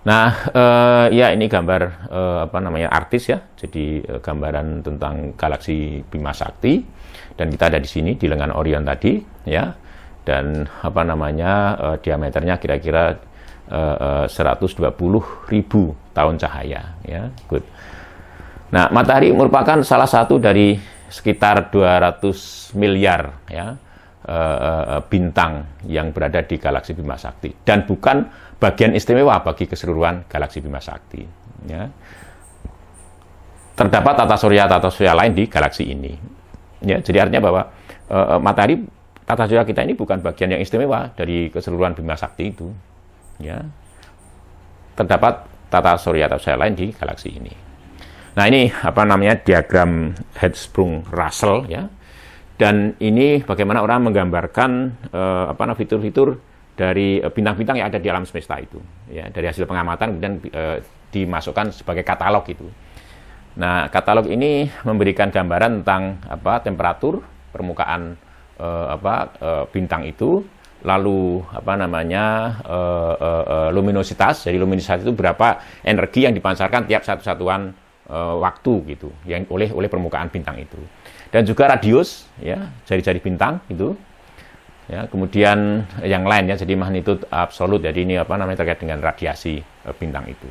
Nah, ya ini gambar artis ya. Jadi gambaran tentang galaksi Bima Sakti, dan kita ada di sini di lengan Orion tadi ya. Dan diameternya kira-kira 120.000 tahun cahaya ya. Good. Nah, matahari merupakan salah satu dari sekitar 200 miliar ya bintang yang berada di galaksi Bima Sakti, dan bukan bagian istimewa bagi keseluruhan galaksi Bima Sakti ya. Terdapat tata surya lain di galaksi ini ya. Jadi artinya bahwa matahari tata surya kita ini bukan bagian yang istimewa dari keseluruhan Bima Sakti itu ya. Terdapat tata surya lain di galaksi ini. Nah, ini diagram Hertzsprung-Russell ya. Dan ini bagaimana orang menggambarkan fitur-fitur dari bintang-bintang yang ada di alam semesta itu ya, dari hasil pengamatan kemudian dimasukkan sebagai katalog itu. Nah, katalog ini memberikan gambaran tentang temperatur permukaan bintang itu, lalu luminositas. Jadi luminositas itu berapa energi yang dipancarkan tiap satu satuan waktu gitu yang oleh permukaan bintang itu, dan juga radius ya, jari-jari bintang itu ya. Kemudian yang lain ya, jadi magnitude absolut, jadi ini terkait dengan radiasi bintang itu.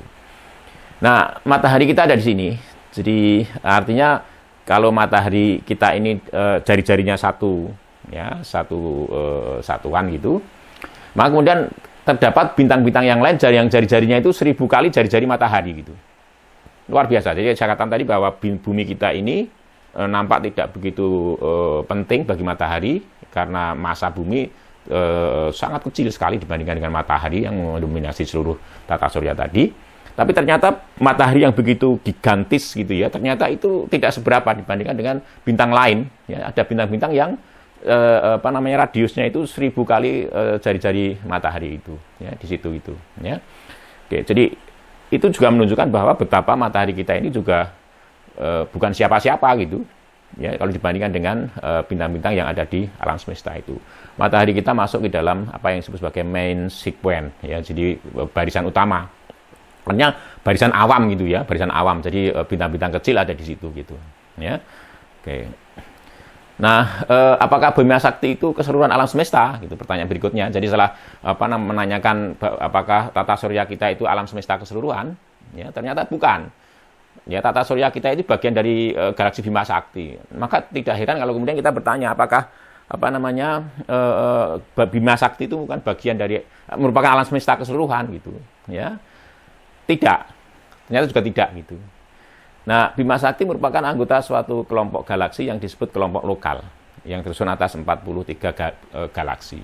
Nah, matahari kita ada di sini. Jadi artinya kalau matahari kita ini jari-jarinya satu ya, satuan gitu, maka kemudian terdapat bintang-bintang yang lain yang jari-jarinya itu 1000 kali jari-jari matahari gitu. Luar biasa. Jadi saya katakan tadi bahwa bumi kita ini nampak tidak begitu penting bagi matahari karena massa bumi sangat kecil sekali dibandingkan dengan matahari yang mendominasi seluruh tata surya tadi. Tapi ternyata matahari yang begitu gigantis gitu ya, ternyata itu tidak seberapa dibandingkan dengan bintang lain ya. Ada bintang-bintang yang radiusnya itu 1000 kali jari-jari matahari itu ya, di situ itu ya. Oke, jadi itu juga menunjukkan bahwa betapa matahari kita ini juga bukan siapa-siapa gitu ya, kalau dibandingkan dengan bintang-bintang yang ada di alam semesta itu. Matahari kita masuk ke dalam apa yang disebut sebagai main sequence ya, jadi barisan utama. Artinya barisan awam gitu ya, barisan awam. Jadi bintang-bintang kecil ada di situ gitu ya. Oke. Nah, apakah Bima Sakti itu keseluruhan alam semesta? Gitu pertanyaan berikutnya. Jadi setelah menanyakan apakah tata surya kita itu alam semesta keseluruhan, ya ternyata bukan. Ya, tata surya kita itu bagian dari galaksi Bima Sakti. Maka tidak heran kalau kemudian kita bertanya apakah Bima Sakti itu bukan bagian dari merupakan alam semesta keseluruhan gitu, ya. Tidak. Ternyata juga tidak gitu. Nah, Bima Sakti merupakan anggota suatu kelompok galaksi yang disebut kelompok lokal, yang tersusun atas 43 galaksi.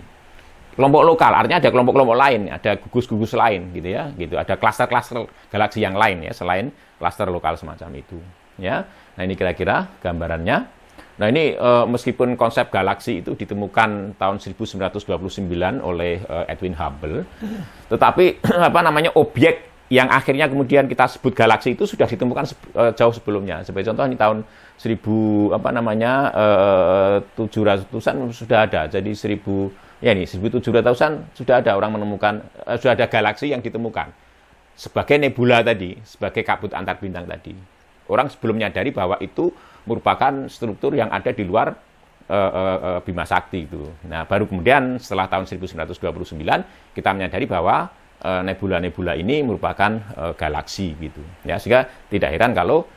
Kelompok lokal, artinya ada kelompok-kelompok lain, ada gugus-gugus lain, gitu ya, gitu. Ada klaster-klaster galaksi yang lain ya, selain klaster lokal semacam itu, ya. Nah, ini kira-kira gambarannya. Nah, ini meskipun konsep galaksi itu ditemukan tahun 1929 oleh Edwin Hubble, tetapi objek yang akhirnya kemudian kita sebut galaksi itu sudah ditemukan jauh sebelumnya. Sebagai contoh ini tahun 700-an sudah ada. Jadi 1700-an sudah ada orang menemukan, sudah ada galaksi yang ditemukan sebagai nebula tadi, sebagai kabut antar bintang tadi. Orang sebelum menyadari bahwa itu merupakan struktur yang ada di luar Bima Sakti itu. Nah, baru kemudian setelah tahun 1929 kita menyadari bahwa nebula-nebula ini merupakan galaksi gitu. Ya, sehingga tidak heran kalau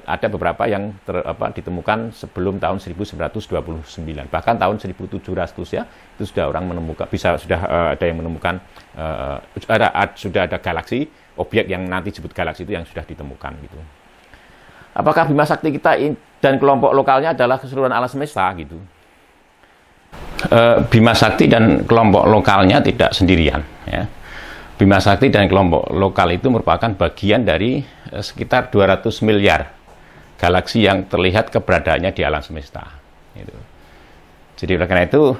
ada beberapa yang ditemukan sebelum tahun 1929. Bahkan tahun 1700 ya, itu sudah orang menemukan, ada yang menemukan sudah ada galaksi, objek yang nanti disebut galaksi itu yang sudah ditemukan gitu. Apakah Bima Sakti kita dan kelompok lokalnya adalah keseluruhan alam semesta gitu? Bima Sakti dan kelompok lokalnya tidak sendirian ya. Bima Sakti dan kelompok lokal itu merupakan bagian dari sekitar 200 miliar galaksi yang terlihat keberadaannya di alam semesta. Gitu. Jadi oleh karena itu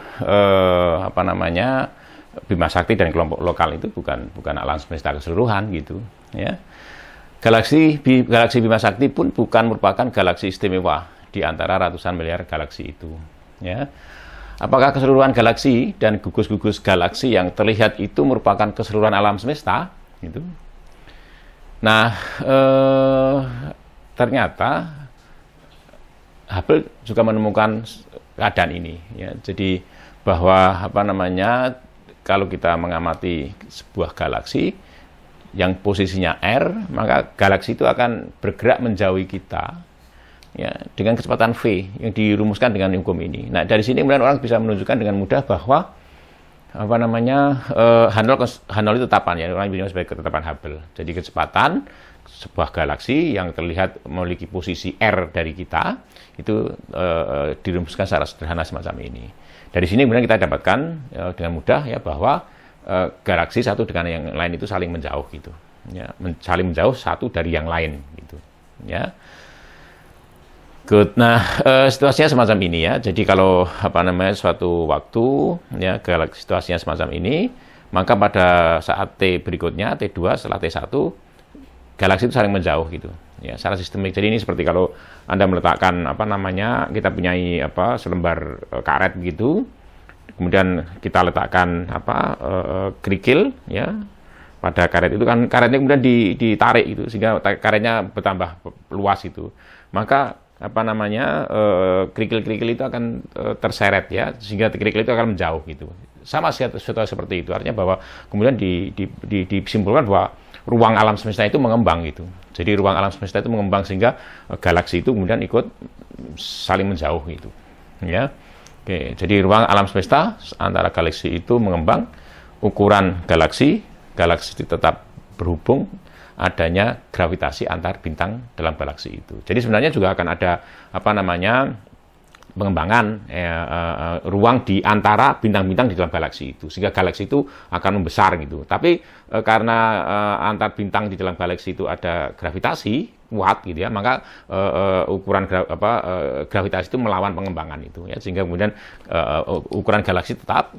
Bima Sakti dan kelompok lokal itu bukan alam semesta keseluruhan gitu. Ya. Galaksi Bima Sakti pun bukan merupakan galaksi istimewa di antara ratusan miliar galaksi itu. Ya. Apakah keseluruhan galaksi dan gugus-gugus galaksi yang terlihat itu merupakan keseluruhan alam semesta? Gitu. Nah, ternyata Hubble juga menemukan keadaan ini. Ya. Jadi bahwa kalau kita mengamati sebuah galaksi yang posisinya R, maka galaksi itu akan bergerak menjauhi kita. Ya, dengan kecepatan V yang dirumuskan dengan hukum ini. Nah, dari sini kemudian orang bisa menunjukkan dengan mudah bahwa H0 itu tetapan ya, orang bilang sebagai ketetapan Hubble. Jadi kecepatan sebuah galaksi yang terlihat memiliki posisi R dari kita itu dirumuskan secara sederhana semacam ini. Dari sini kemudian kita dapatkan dengan mudah ya bahwa galaksi satu dengan yang lain itu saling menjauh gitu. Ya, saling menjauh satu dari yang lain gitu. Ya. Good. Nah, situasinya semacam ini ya. Jadi kalau suatu waktu ya situasinya semacam ini, maka pada saat T berikutnya T2 setelah T1 galaksi itu saling menjauh gitu. Ya, secara sistemik. Jadi ini seperti kalau Anda meletakkan kita punyai selembar karet begitu. Kemudian kita letakkan kerikil ya pada karet itu kan karetnya kemudian ditarik itu sehingga karetnya bertambah luas itu. Maka kerikil-kerikil itu akan terseret ya, sehingga kerikil itu akan menjauh gitu. Sama seperti itu, artinya bahwa kemudian disimpulkan bahwa ruang alam semesta itu mengembang gitu. Jadi ruang alam semesta itu mengembang sehingga galaksi itu kemudian ikut saling menjauh gitu. Ya. Oke, jadi ruang alam semesta antara galaksi itu mengembang, ukuran galaksi itu tetap berhubung adanya gravitasi antar bintang dalam galaksi itu. Jadi sebenarnya juga akan ada pengembangan ruang di antara bintang-bintang di dalam galaksi itu, sehingga galaksi itu akan membesar gitu. Tapi karena antar bintang di dalam galaksi itu ada gravitasi kuat gitu ya, maka ukuran gravitasi itu melawan pengembangan itu ya, sehingga kemudian ukuran galaksi tetap,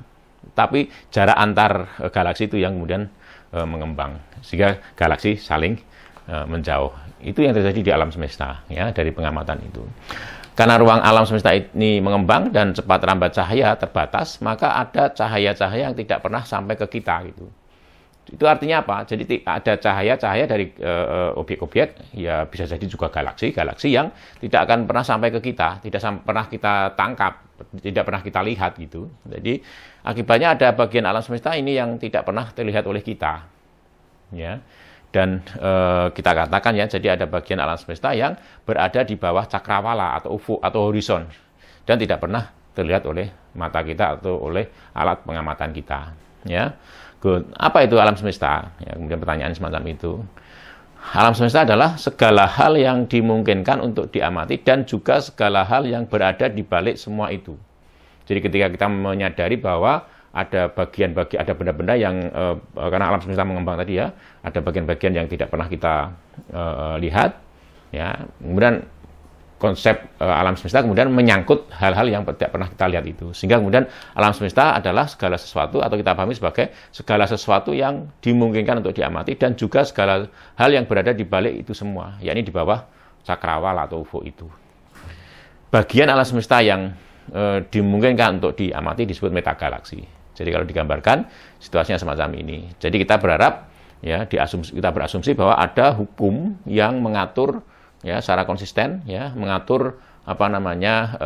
tapi jarak antar galaksi itu yang kemudian mengembang, sehingga galaksi saling menjauh. Itu yang terjadi di alam semesta ya, dari pengamatan itu. Karena ruang alam semesta ini mengembang dan cepat rambat cahaya terbatas, maka ada cahaya-cahaya yang tidak pernah sampai ke kita gitu. Itu artinya apa? Jadi ada cahaya-cahaya dari objek-objek, ya bisa jadi juga galaksi yang tidak akan pernah sampai ke kita, tidak pernah kita tangkap, tidak pernah kita lihat gitu. Jadi akibatnya ada bagian alam semesta ini yang tidak pernah terlihat oleh kita, ya. Dan kita katakan ya, jadi ada bagian alam semesta yang berada di bawah cakrawala atau ufuk atau horizon dan tidak pernah terlihat oleh mata kita atau oleh alat pengamatan kita, ya. Good. Apa itu alam semesta? Ya, kemudian pertanyaan semacam itu. Alam semesta adalah segala hal yang dimungkinkan untuk diamati dan juga segala hal yang berada di balik semua itu. Jadi ketika kita menyadari bahwa ada ada benda-benda yang karena alam semesta mengembang tadi ya, ada bagian-bagian yang tidak pernah kita lihat, ya. Kemudian konsep alam semesta kemudian menyangkut hal-hal yang tidak pernah kita lihat itu. Sehingga kemudian alam semesta adalah segala sesuatu atau kita pahami sebagai segala sesuatu yang dimungkinkan untuk diamati dan juga segala hal yang berada di balik itu semua, yakni di bawah cakrawala atau ufuk itu. Bagian alam semesta yang dimungkinkan untuk diamati disebut metagalaksi. Jadi kalau digambarkan situasinya semacam ini. Jadi kita berharap ya kita berasumsi bahwa ada hukum yang mengatur ya secara konsisten ya mengatur apa namanya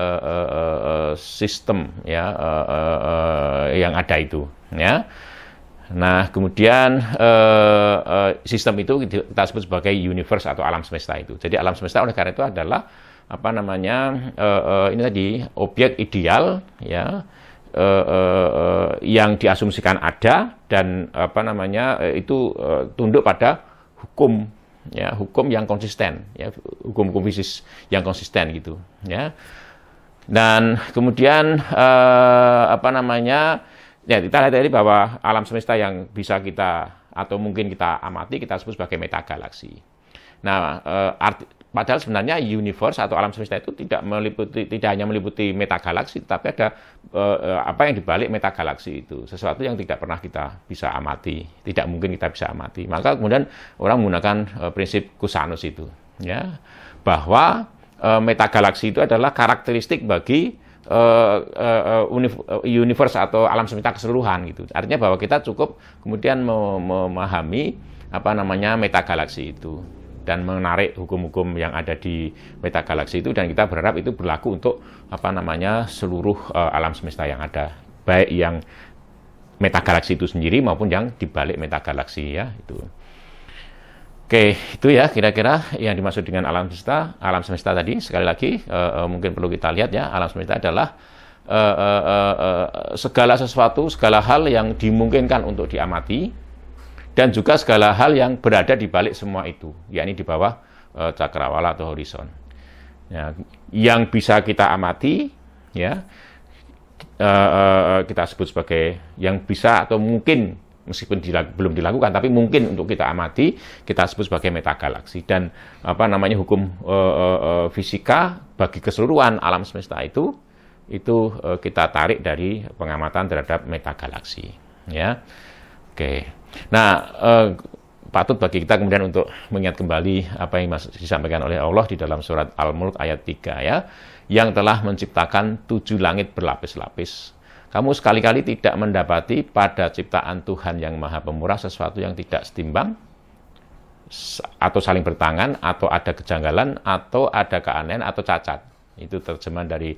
sistem ya yang ada itu ya. Nah kemudian sistem itu kita sebut sebagai universe atau alam semesta itu. Jadi alam semesta oleh karena itu adalah apa namanya ini tadi objek ideal ya yang diasumsikan ada dan apa namanya itu tunduk pada hukum ya, hukum yang konsisten ya, hukum-hukum fisik yang konsisten gitu ya. Dan kemudian apa namanya ya kita lihat tadi bahwa alam semesta yang bisa kita atau mungkin kita amati kita sebut sebagai metagalaksi. Nah, padahal sebenarnya universe atau alam semesta itu tidak hanya meliputi metagalaksi, tetapi ada apa yang dibalik metagalaksi itu, sesuatu yang tidak pernah kita bisa amati, tidak mungkin kita bisa amati. Maka kemudian orang menggunakan prinsip Cusanus itu, ya, bahwa metagalaksi itu adalah karakteristik bagi universe atau alam semesta keseluruhan gitu. Artinya bahwa kita cukup kemudian memahami apa namanya metagalaksi itu dan menarik hukum-hukum yang ada di metagalaksi itu dan kita berharap itu berlaku untuk apa namanya seluruh alam semesta yang ada, baik yang metagalaksi itu sendiri maupun yang dibalik metagalaksi ya itu. Oke, itu ya kira-kira yang dimaksud dengan alam semesta. Alam semesta tadi sekali lagi mungkin perlu kita lihat ya, alam semesta adalah segala sesuatu, segala hal yang dimungkinkan untuk diamati dan juga segala hal yang berada di balik semua itu, yakni di bawah cakrawala atau horizon. Ya, yang bisa kita amati, ya, kita sebut sebagai yang bisa atau mungkin, meskipun belum dilakukan, tapi mungkin untuk kita amati, kita sebut sebagai metagalaksi. Dan apa namanya hukum fisika bagi keseluruhan alam semesta itu kita tarik dari pengamatan terhadap metagalaksi. Ya, oke. Nah, patut bagi kita kemudian untuk mengingat kembali apa yang disampaikan oleh Allah di dalam surat Al-Mulk ayat 3 ya, yang telah menciptakan 7 langit berlapis-lapis. Kamu sekali-kali tidak mendapati pada ciptaan Tuhan yang Maha Pemurah sesuatu yang tidak setimbang atau saling bertangan atau ada kejanggalan atau ada keanehan atau cacat. Itu terjemahan dari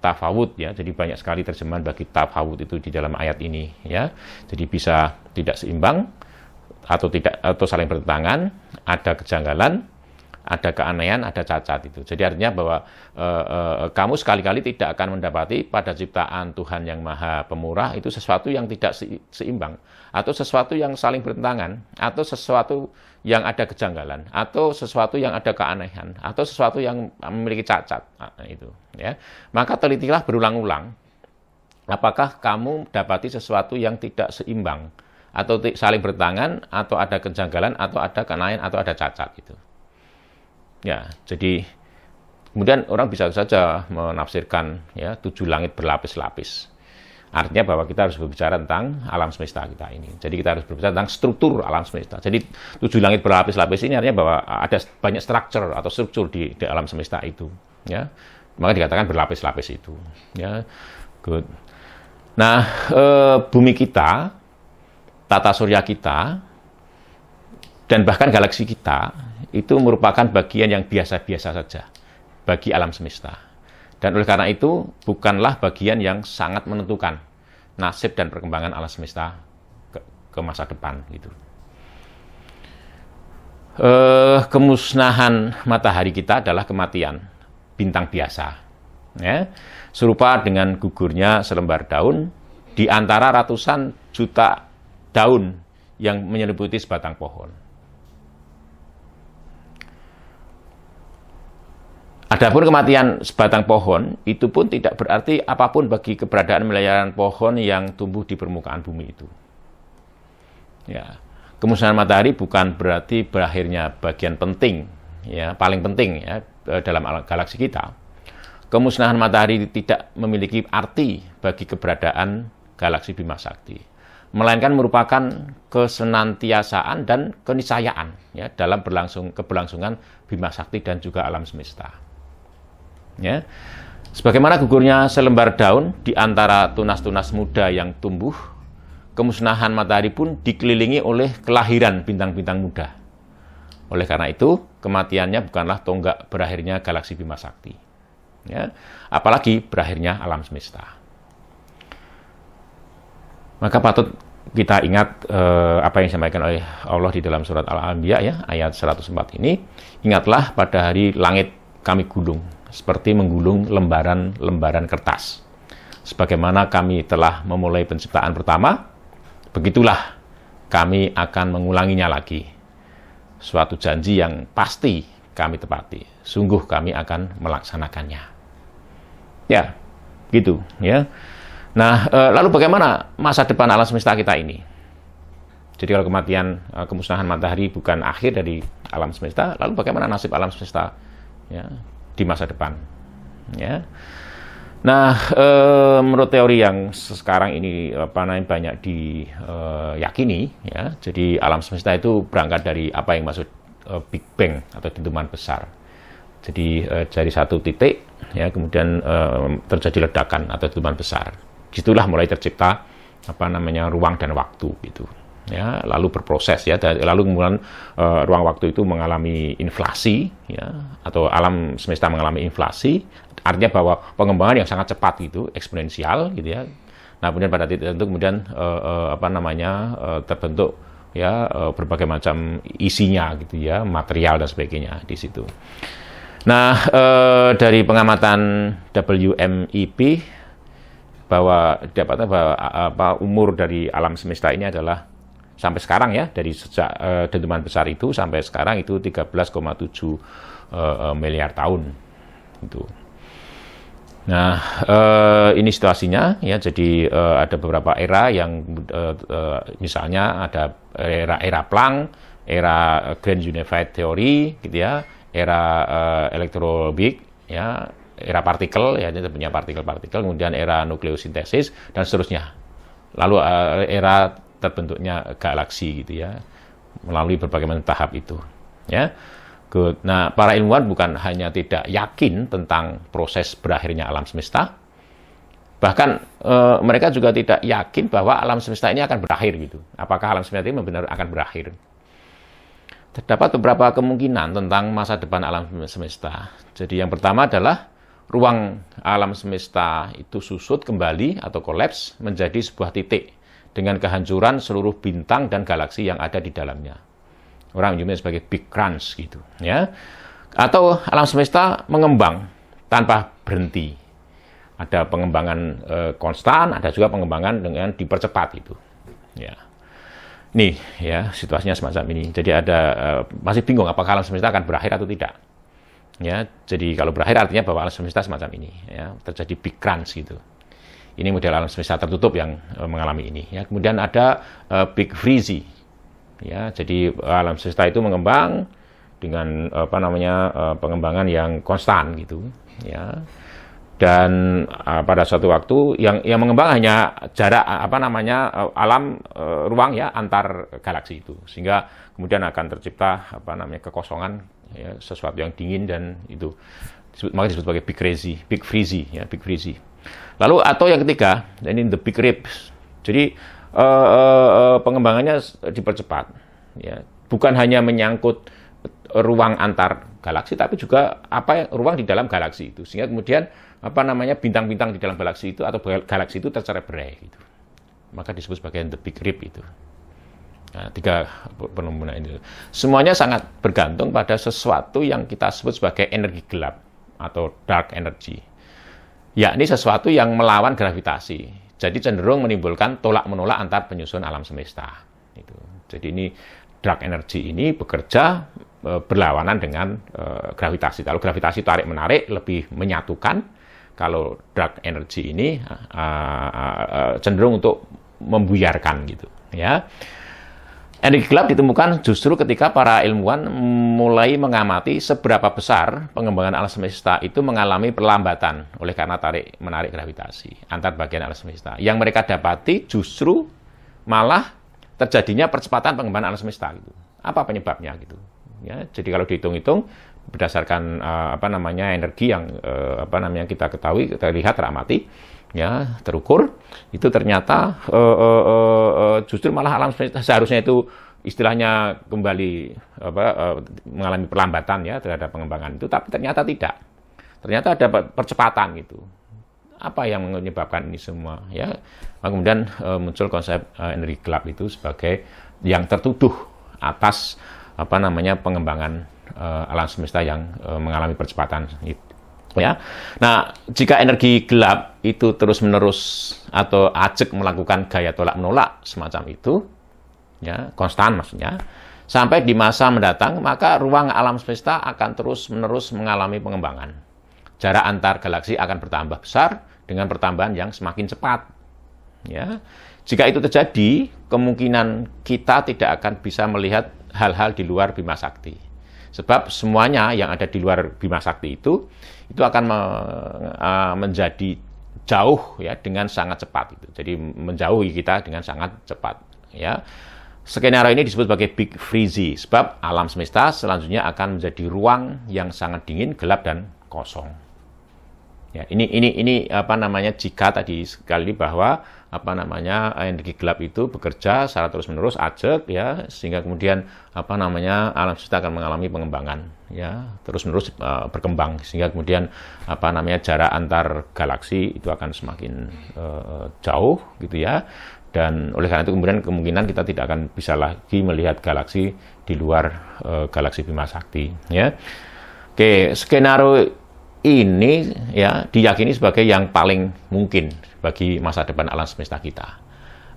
tafawud ya, jadi banyak sekali terjemahan bagi tafawud itu di dalam ayat ini ya. Jadi bisa tidak seimbang atau saling bertentangan, ada kejanggalan, ada keanehan, ada cacat itu. Jadi artinya bahwa kamu sekali-kali tidak akan mendapati pada ciptaan Tuhan yang Maha Pemurah itu sesuatu yang tidak seimbang atau sesuatu yang saling bertentangan atau sesuatu yang ada kejanggalan atau sesuatu yang ada keanehan atau sesuatu yang memiliki cacat itu ya. Maka telitilah berulang-ulang apakah kamu dapati sesuatu yang tidak seimbang atau saling bertentangan atau ada kejanggalan atau ada keanehan atau ada cacat gitu. Ya, jadi kemudian orang bisa saja menafsirkan ya 7 langit berlapis-lapis. Artinya bahwa kita harus berbicara tentang alam semesta kita ini. Jadi kita harus berbicara tentang struktur alam semesta. Jadi 7 langit berlapis-lapis ini artinya bahwa ada banyak struktur atau struktur di alam semesta itu. Ya, maka dikatakan berlapis-lapis itu. Ya, good. Nah, bumi kita, tata surya kita, dan bahkan galaksi kita itu merupakan bagian yang biasa-biasa saja bagi alam semesta. Dan oleh karena itu, bukanlah bagian yang sangat menentukan nasib dan perkembangan alam semesta ke masa depan. Gitu. Kemusnahan matahari kita adalah kematian bintang biasa. Ya. Serupa dengan gugurnya selembar daun di antara ratusan juta daun yang menyelimuti sebatang pohon. Adapun kematian sebatang pohon, itu pun tidak berarti apapun bagi keberadaan miliaran pohon yang tumbuh di permukaan bumi itu. Ya, kemusnahan matahari bukan berarti berakhirnya bagian penting, ya, paling penting ya, dalam galaksi kita, kemusnahan matahari tidak memiliki arti bagi keberadaan galaksi Bima Sakti, melainkan merupakan kesenantiasaan dan keniscayaan ya dalam keberlangsungan Bima Sakti dan juga alam semesta. Ya. Sebagaimana gugurnya selembar daun di antara tunas-tunas muda yang tumbuh, kemusnahan matahari pun dikelilingi oleh kelahiran bintang-bintang muda. Oleh karena itu, kematiannya bukanlah tonggak berakhirnya galaksi Bima Sakti. Ya, apalagi berakhirnya alam semesta. Maka patut kita ingat apa yang disampaikan oleh Allah di dalam surat Al-Anbiya ya, ayat 104 ini. Ingatlah pada hari langit kami gulung, seperti menggulung lembaran-lembaran kertas. Sebagaimana kami telah memulai penciptaan pertama, begitulah kami akan mengulanginya lagi. Suatu janji yang pasti kami tepati. Sungguh kami akan melaksanakannya. Ya, gitu ya. Nah, lalu bagaimana masa depan alam semesta kita ini? Jadi kalau kematian, kemusnahan matahari bukan akhir dari alam semesta, lalu bagaimana nasib alam semesta ya, di masa depan? Ya. Nah, menurut teori yang sekarang ini banyak diyakini, ya, jadi alam semesta itu berangkat dari apa yang maksud Big Bang atau dentuman besar. Jadi dari satu titik, ya, kemudian terjadi ledakan atau dentuman besar. Disitulah mulai tercipta ruang dan waktu gitu. Ya, lalu berproses ya, lalu kemudian ruang waktu itu mengalami inflasi ya, atau alam semesta mengalami inflasi, artinya bahwa pengembangan yang sangat cepat gitu, eksponensial gitu ya. Nah, kemudian pada titik tertentu kemudian terbentuk ya berbagai macam isinya gitu ya, material dan sebagainya di situ. Nah, dari pengamatan WMEP bahwa dapatnya bahwa umur dari alam semesta ini adalah sampai sekarang ya, dari sejak dentuman besar itu sampai sekarang itu 13,7 miliar tahun itu. Nah, ini situasinya ya, jadi ada beberapa era yang misalnya ada era Planck, era Grand Unified Theory gitu ya, era elektrobik ya, era partikel ya, ini punya partikel-partikel, kemudian era nukleosintesis dan seterusnya. Lalu era terbentuknya galaksi gitu ya, melalui berbagai macam tahap itu ya. Good. Nah, para ilmuwan bukan hanya tidak yakin tentang proses berakhirnya alam semesta, bahkan mereka juga tidak yakin bahwa alam semesta ini akan berakhir gitu. Apakah alam semesta ini benar akan berakhir? Terdapat beberapa kemungkinan tentang masa depan alam semesta. Jadi yang pertama adalah ruang alam semesta itu susut kembali atau kolaps menjadi sebuah titik dengan kehancuran seluruh bintang dan galaksi yang ada di dalamnya. Orang menyebutnya sebagai big crunch gitu, ya. Atau alam semesta mengembang tanpa berhenti. Ada pengembangan konstan, ada juga pengembangan dengan dipercepat itu. Ya. Nih, ya, situasinya semacam ini. Jadi ada masih bingung apakah alam semesta akan berakhir atau tidak. Ya, jadi kalau berakhir artinya bahwa alam semesta semacam ini, ya, terjadi big crunch gitu. Ini model alam semesta tertutup yang mengalami ini. Ya, kemudian ada big freeze. Ya, jadi alam semesta itu mengembang dengan pengembangan yang konstan gitu. Ya, dan pada suatu waktu yang mengembang hanya jarak alam ruang ya antar galaksi itu, sehingga kemudian akan tercipta kekosongan. Ya, sesuatu yang dingin dan itu makanya disebut sebagai big freeze. Lalu atau yang ketiga, ini the big ribs. Jadi pengembangannya dipercepat. Ya, bukan hanya menyangkut ruang antar galaksi, tapi juga ruang di dalam galaksi itu. Sehingga kemudian bintang-bintang di dalam galaksi itu atau galaksi itu tercerai-berai gitu. Maka disebut sebagai the big rib itu. Nah, 3 fenomena ini. Semuanya sangat bergantung pada sesuatu yang kita sebut sebagai energi gelap atau dark energy. Yakni sesuatu yang melawan gravitasi. Jadi cenderung menimbulkan tolak-menolak antar penyusun alam semesta. Itu. Jadi ini dark energy ini bekerja berlawanan dengan gravitasi. Kalau gravitasi tarik-menarik lebih menyatukan, kalau dark energy ini cenderung untuk membuyarkan gitu, ya. Energi gelap ditemukan justru ketika para ilmuwan mulai mengamati seberapa besar pengembangan alam semesta itu mengalami perlambatan oleh karena tarik-menarik gravitasi antar bagian alam semesta. Yang mereka dapati justru malah terjadinya percepatan pengembangan alam semesta. Gitu. Apa penyebabnya? Gitu. Ya, jadi kalau dihitung-hitung berdasarkan energi yang kita ketahui, kita lihat, teramati, ya, terukur, itu ternyata justru malah alam semesta seharusnya itu istilahnya kembali mengalami perlambatan ya terhadap pengembangan itu, tapi ternyata tidak. Ternyata ada percepatan gitu. Apa yang menyebabkan ini semua? Ya, kemudian muncul konsep energi gelap itu sebagai yang tertuduh atas pengembangan alam semesta yang mengalami percepatan. Ya, nah jika energi gelap itu terus-menerus atau ajak melakukan gaya tolak menolak semacam itu, ya konstan maksudnya, sampai di masa mendatang maka ruang alam semesta akan terus-menerus mengalami pengembangan. Jarak antar galaksi akan bertambah besar dengan pertambahan yang semakin cepat. Ya, jika itu terjadi, kemungkinan kita tidak akan bisa melihat hal-hal di luar Bima Sakti. Sebab semuanya yang ada di luar Bima Sakti itu akan menjadi jauh ya dengan sangat cepat itu. Jadi menjauhi kita dengan sangat cepat ya. Skenario ini disebut sebagai Big Freeze sebab alam semesta selanjutnya akan menjadi ruang yang sangat dingin, gelap dan kosong. Ya, ini jika tadi sekali bahwa energi gelap itu bekerja secara terus-menerus ajak ya, sehingga kemudian alam semesta akan mengalami pengembangan ya, terus-menerus berkembang, sehingga kemudian jarak antar galaksi itu akan semakin jauh gitu ya. Dan oleh karena itu kemudian kemungkinan kita tidak akan bisa lagi melihat galaksi di luar galaksi Bima Sakti ya. Oke, skenario ini ya diyakini sebagai yang paling mungkin bagi masa depan alam semesta kita.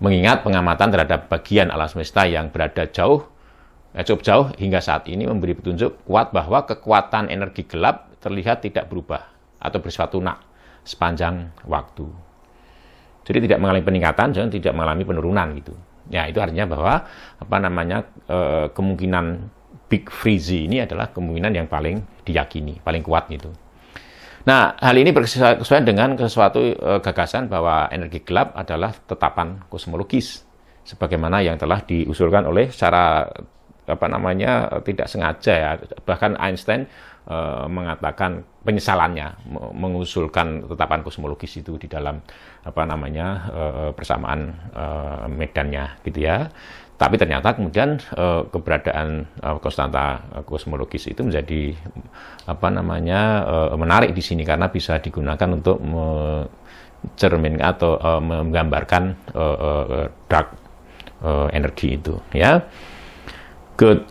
Mengingat pengamatan terhadap bagian alam semesta yang berada cukup jauh hingga saat ini memberi petunjuk kuat bahwa kekuatan energi gelap terlihat tidak berubah atau bersifat tunak sepanjang waktu. Jadi tidak mengalami peningkatan, jangan tidak mengalami penurunan gitu. Ya, itu artinya bahwa kemungkinan Big Freeze ini adalah kemungkinan yang paling diyakini, paling kuat gitu. Nah, hal ini berkesesuaian dengan sesuatu gagasan bahwa energi gelap adalah tetapan kosmologis, sebagaimana yang telah diusulkan oleh secara tidak sengaja ya. Bahkan Einstein mengatakan penyesalannya mengusulkan tetapan kosmologis itu di dalam persamaan medannya gitu ya. Tapi ternyata kemudian keberadaan konstanta kosmologis itu menjadi menarik di sini karena bisa digunakan untuk mencerminkan atau menggambarkan dark energi itu ya. Good.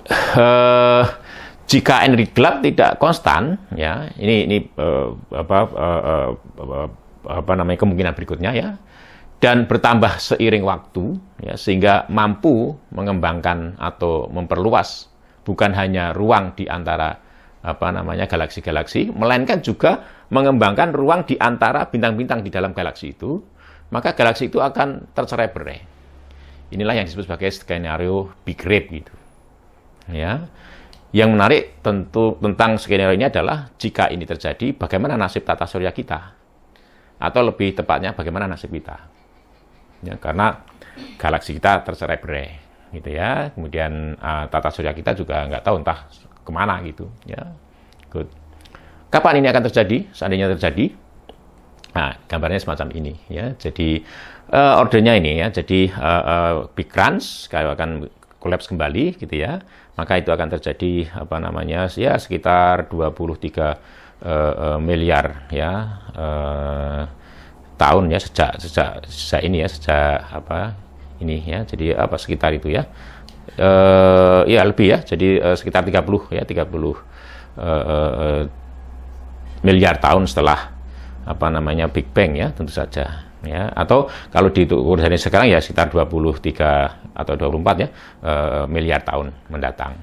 Jika energi gelap tidak konstan ya, ini kemungkinan berikutnya ya, dan bertambah seiring waktu ya, sehingga mampu mengembangkan atau memperluas bukan hanya ruang di antara galaksi-galaksi, melainkan juga mengembangkan ruang di antara bintang-bintang di dalam galaksi itu, maka galaksi itu akan tercerai-berai. Inilah yang disebut sebagai skenario Big Rip gitu. Ya. Yang menarik tentu tentang skenario ini adalah jika ini terjadi, bagaimana nasib tata surya kita? Atau lebih tepatnya bagaimana nasib kita? Ya, karena galaksi kita tercerai-berai gitu ya. Kemudian tata surya kita juga nggak tahu entah kemana gitu ya. Good. Kapan ini akan terjadi? Seandainya terjadi, nah gambarnya semacam ini ya. Jadi ordernya ini ya. Jadi Big Crunch kalau akan kolaps kembali gitu ya. Maka itu akan terjadi ya sekitar 23 miliar ya tahun ya sejak ini ya, ini ya. Jadi sekitar itu ya. Ya lebih ya. Jadi sekitar 30 miliar tahun setelah Big Bang ya, tentu saja ya. Atau kalau diukur dari sekarang ya sekitar 23 atau 24 ya miliar tahun mendatang.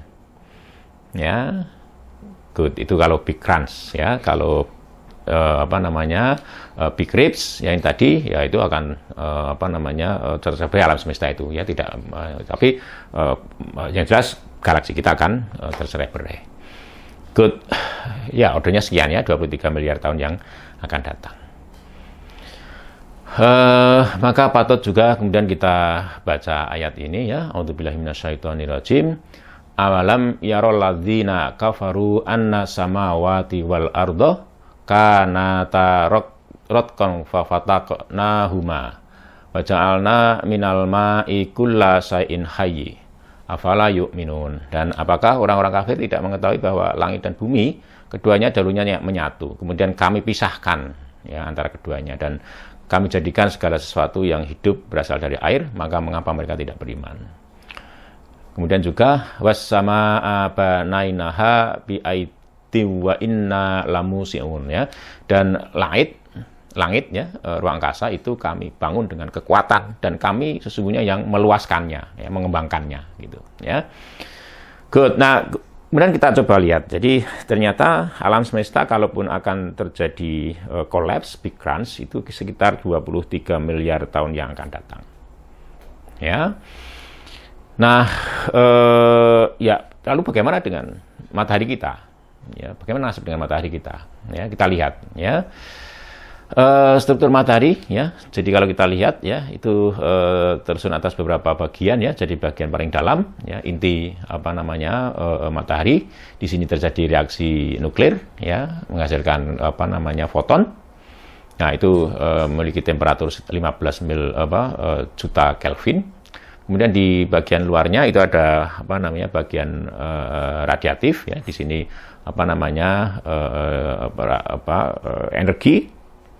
Ya. Good, itu kalau Big Crunch ya. Kalau big ribs yang tadi, ya itu akan tersebar alam semesta itu, ya tidak. Tapi yang jelas galaksi kita akan tercerai-berai. Good, ya ordernya sekian ya, 23 miliar tahun yang akan datang. Maka patut juga kemudian kita baca ayat ini ya, a'udzubillahi minasyaitonirrajim. Awalam yarol ladzina kafaru anna samawati wal ardo kanata rotqan fafataqnahuma wa ja'alna minal ma'i kulla shay'in hayy afala yu'minun. Dan apakah orang-orang kafir tidak mengetahui bahwa langit dan bumi keduanya dahulunya menyatu, kemudian kami pisahkan ya antara keduanya, dan kami jadikan segala sesuatu yang hidup berasal dari air, maka mengapa mereka tidak beriman? Kemudian juga wassama banainaha bi'aiti wa inna lamusiun ya. Dan langit ya, ruang angkasa itu kami bangun dengan kekuatan, dan kami sesungguhnya yang meluaskannya ya, mengembangkannya gitu ya. Good. Nah, kemudian kita coba lihat. Jadi ternyata alam semesta kalaupun akan terjadi collapse, big crunch, itu sekitar 23 miliar tahun yang akan datang. Ya. Nah, ya lalu bagaimana dengan matahari kita? Ya, bagaimana nasib dengan matahari kita? Ya, kita lihat ya. Struktur matahari ya. Jadi kalau kita lihat ya, itu tersusun atas beberapa bagian ya. Jadi bagian paling dalam ya, inti matahari. Di sini terjadi reaksi nuklir ya, menghasilkan foton. Nah, itu memiliki temperatur 15 juta Kelvin. Kemudian di bagian luarnya itu ada bagian radiatif ya. Di sini energi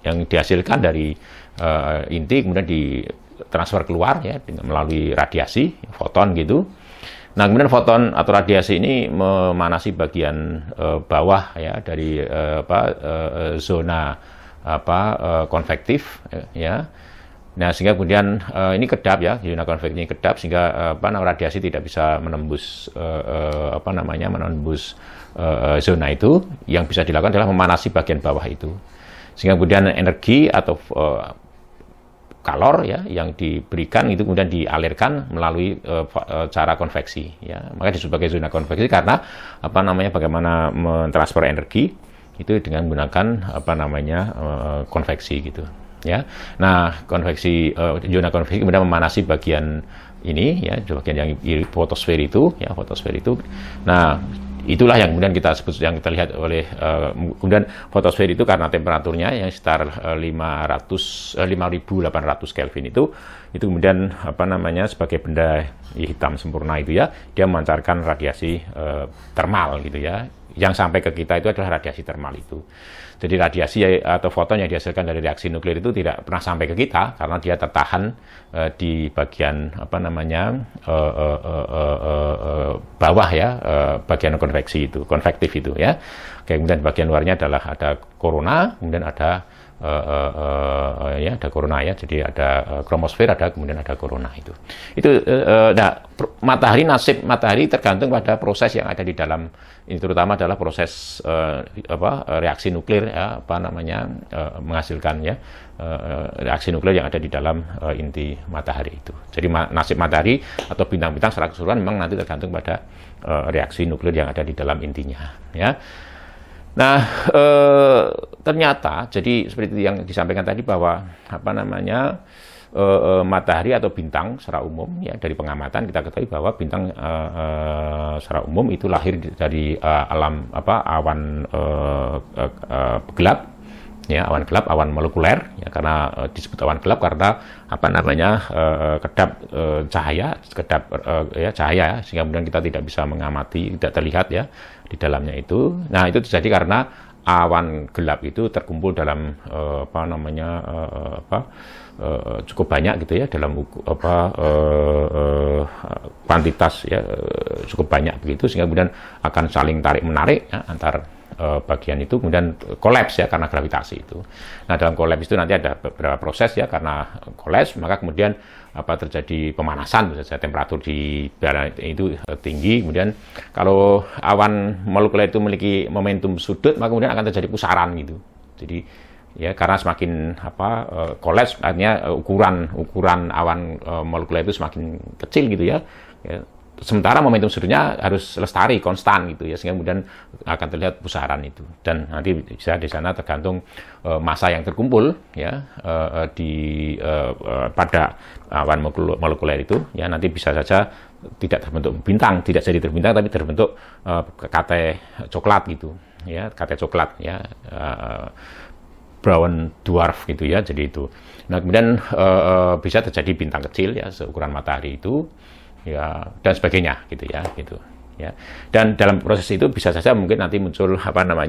yang dihasilkan dari inti kemudian ditransfer keluar ya melalui radiasi foton gitu. Nah, kemudian foton atau radiasi ini memanasi bagian bawah ya dari zona konvektif ya. Nah, sehingga kemudian ini kedap ya, zona konvektif ini kedap, sehingga radiasi tidak bisa menembus zona itu. Yang bisa dilakukan adalah memanasi bagian bawah itu, sehingga kemudian energi atau kalor ya yang diberikan itu kemudian dialirkan melalui cara konveksi ya. Maka disebut sebagai zona konveksi karena bagaimana mentransfer energi itu dengan menggunakan konveksi gitu. Ya, nah zona konveksi kemudian memanasi bagian ini ya, bagian yang fotosfer itu ya, fotosfer itu. Nah, itulah yang kemudian kita sebut, yang kita lihat oleh kemudian fotosfer itu karena temperaturnya yang sekitar 5800 Kelvin itu kemudian sebagai benda hitam sempurna itu ya, dia memancarkan radiasi termal gitu ya. Yang sampai ke kita itu adalah radiasi termal itu. Jadi radiasi atau foton yang dihasilkan dari reaksi nuklir itu tidak pernah sampai ke kita karena dia tertahan di bagian bawah ya, bagian konvektif itu ya. Kemudian bagian luarnya adalah ada korona, kemudian ada ada korona ya. Jadi ada kromosfer, kemudian ada korona itu. Nah, nasib matahari tergantung pada proses yang ada di dalam ini, terutama adalah proses reaksi nuklir ya, menghasilkan ya reaksi nuklir yang ada di dalam inti matahari itu. Jadi nasib matahari atau bintang-bintang secara keseluruhan memang nanti tergantung pada reaksi nuklir yang ada di dalam intinya ya. Nah, ternyata jadi seperti yang disampaikan tadi bahwa matahari atau bintang secara umum ya, dari pengamatan kita ketahui bahwa bintang secara umum itu lahir dari awan gelap ya, awan molekuler ya, karena disebut awan gelap karena kedap cahaya ya, sehingga kemudian kita tidak bisa mengamati, tidak terlihat ya di dalamnya itu. Nah, itu terjadi karena awan gelap itu terkumpul dalam cukup banyak gitu ya, dalam kuantitas ya cukup banyak begitu, sehingga kemudian akan saling tarik menarik ya, antar bagian itu, kemudian kolaps ya karena gravitasi itu. Nah, dalam kolaps itu nanti ada beberapa proses ya, karena kolaps maka kemudian terjadi pemanasan, misalnya temperatur di udara itu tinggi, kemudian kalau awan molekuler itu memiliki momentum sudut maka kemudian akan terjadi pusaran gitu. Jadi ya karena semakin kolaps, artinya ukuran awan molekuler itu semakin kecil gitu ya. Sementara momentum sudutnya harus lestari, konstan gitu ya, sehingga kemudian akan terlihat pusaran itu. Dan nanti bisa di sana tergantung massa yang terkumpul ya pada awan molekuler itu ya, nanti bisa saja tidak terbentuk bintang, tidak jadi terbintang, tapi terbentuk kate coklat gitu ya, kate coklat ya, brown dwarf gitu ya, jadi itu. Nah kemudian bisa terjadi bintang kecil ya seukuran matahari itu ya, dan sebagainya gitu ya, gitu ya. Dan dalam proses itu bisa saja mungkin nanti muncul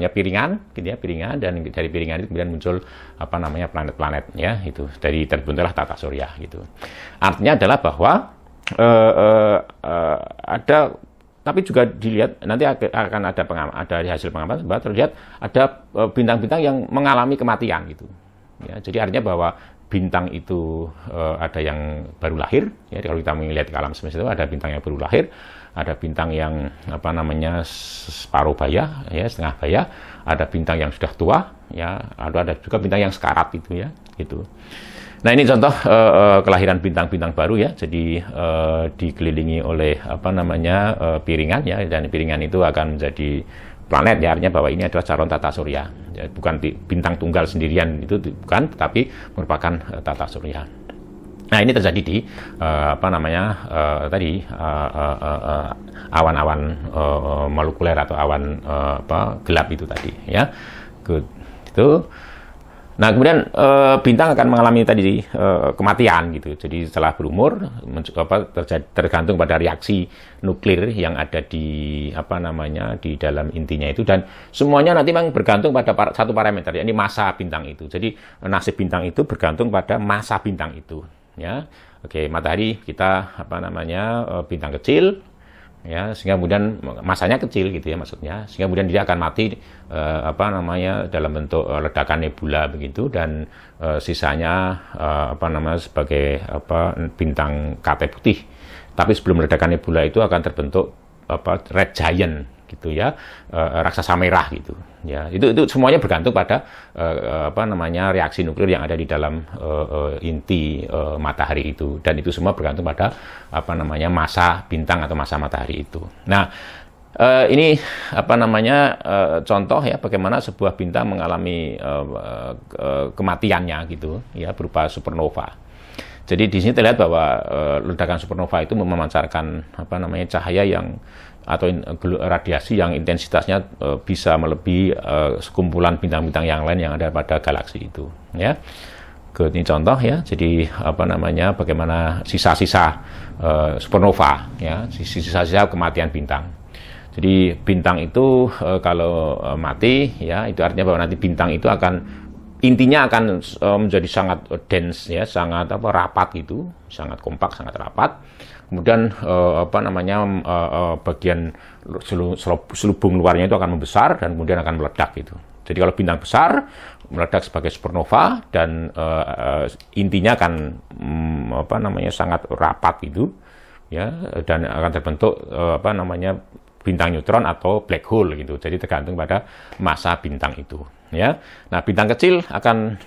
piringan gitu ya, piringan, dan dari piringan itu kemudian muncul planet-planet ya, itu dari terbentuklah tata surya gitu. Artinya adalah bahwa ada, tapi juga dilihat nanti akan ada hasil pengamatan bahwa terlihat ada bintang-bintang yang mengalami kematian gitu ya. Jadi artinya bahwa bintang itu ada yang baru lahir ya, kalau kita melihat ke alam semesta itu ada bintang yang baru lahir, ada bintang yang separuh baya ya, setengah baya, ada bintang yang sudah tua ya, ada juga bintang yang sekarat itu ya, gitu. Nah ini contoh kelahiran bintang-bintang baru ya, jadi dikelilingi oleh piringan ya, dan piringan itu akan menjadi planet ya, artinya bahwa ini adalah calon tata surya ya, bukan bintang tunggal sendirian, itu bukan, tetapi merupakan tata surya. Nah ini terjadi di awan-awan molekuler atau awan gelap itu tadi ya. Good. Itu. Nah kemudian bintang akan mengalami tadi kematian gitu. Jadi setelah berumur tergantung pada reaksi nuklir yang ada di di dalam intinya itu, dan semuanya nanti memang bergantung pada satu parameter, yakni massa bintang itu. Jadi nasib bintang itu bergantung pada massa bintang itu ya. Oke, matahari kita bintang kecil ya, sehingga kemudian masanya kecil gitu ya, maksudnya sehingga kemudian dia akan mati dalam bentuk ledakan nebula begitu, dan sisanya sebagai bintang kate putih. Tapi sebelum ledakan nebula itu akan terbentuk red giant gitu ya, raksasa merah gitu ya. Itu semuanya bergantung pada reaksi nuklir yang ada di dalam inti matahari itu, dan itu semua bergantung pada massa bintang atau massa matahari itu. Nah ini contoh ya bagaimana sebuah bintang mengalami kematiannya gitu ya, berupa supernova. Jadi di sini terlihat bahwa ledakan supernova itu memancarkan cahaya yang atau radiasi yang intensitasnya bisa melebihi sekumpulan bintang-bintang yang lain yang ada pada galaksi itu ya. Ini contoh ya, jadi bagaimana sisa-sisa supernova ya, sisa-sisa kematian bintang. Jadi bintang itu kalau mati ya, itu artinya bahwa nanti bintang itu intinya akan menjadi sangat dense ya, sangat rapat gitu, sangat kompak, sangat rapat. Kemudian bagian selubung luarnya itu akan membesar dan kemudian akan meledak gitu. Jadi kalau bintang besar meledak sebagai supernova, dan intinya akan sangat rapat gitu ya, dan akan terbentuk bintang neutron atau black hole gitu. Jadi tergantung pada massa bintang itu ya. Nah bintang kecil akan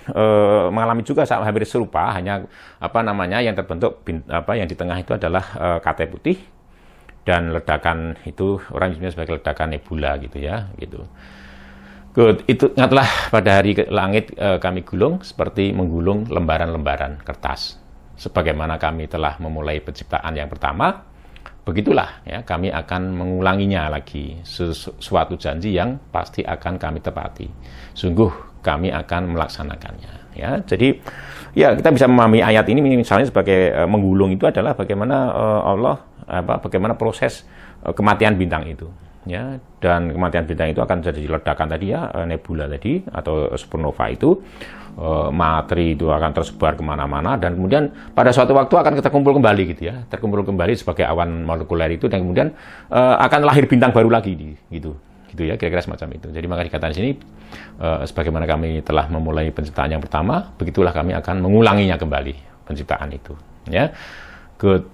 mengalami juga hampir serupa, hanya yang terbentuk yang di tengah itu adalah kate putih, dan ledakan itu orang nyebutnya sebagai ledakan nebula gitu ya, gitu. Good. Itu ingatlah pada hari langit kami gulung seperti menggulung lembaran-lembaran kertas. Sebagaimana kami telah memulai penciptaan yang pertama, begitulah ya kami akan mengulanginya lagi, suatu janji yang pasti akan kami tepati. Sungguh kami akan melaksanakannya ya. Jadi ya kita bisa memahami ayat ini misalnya sebagai menggulung itu adalah bagaimana bagaimana proses kematian bintang itu ya, dan kematian bintang itu akan jadi ledakan tadi ya, nebula tadi atau supernova itu, materi itu akan tersebar kemana-mana, dan kemudian pada suatu waktu akan terkumpul kembali gitu ya, terkumpul kembali sebagai awan molekuler itu, dan kemudian akan lahir bintang baru lagi gitu ya, kira-kira semacam itu. Jadi maka dikatakan di sini sebagaimana kami telah memulai penciptaan yang pertama, begitulah kami akan mengulanginya kembali penciptaan itu ya. Good.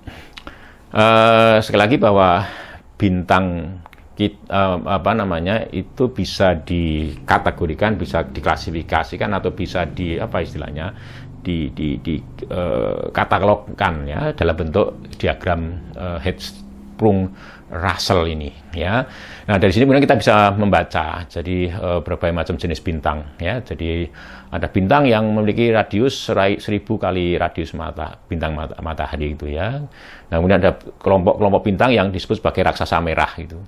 Sekali lagi bahwa bintang apa namanya, itu bisa dikategorikan, bisa diklasifikasikan, atau bisa di apa istilahnya, katalogkan ya dalam bentuk diagram Hertzsprung-Russell ini ya. Nah, dari sini kemudian kita bisa membaca jadi berbagai macam jenis bintang ya. Jadi ada bintang yang memiliki radius 1000 kali radius bintang matahari itu ya. Nah, kemudian ada kelompok-kelompok bintang yang disebut sebagai raksasa merah gitu.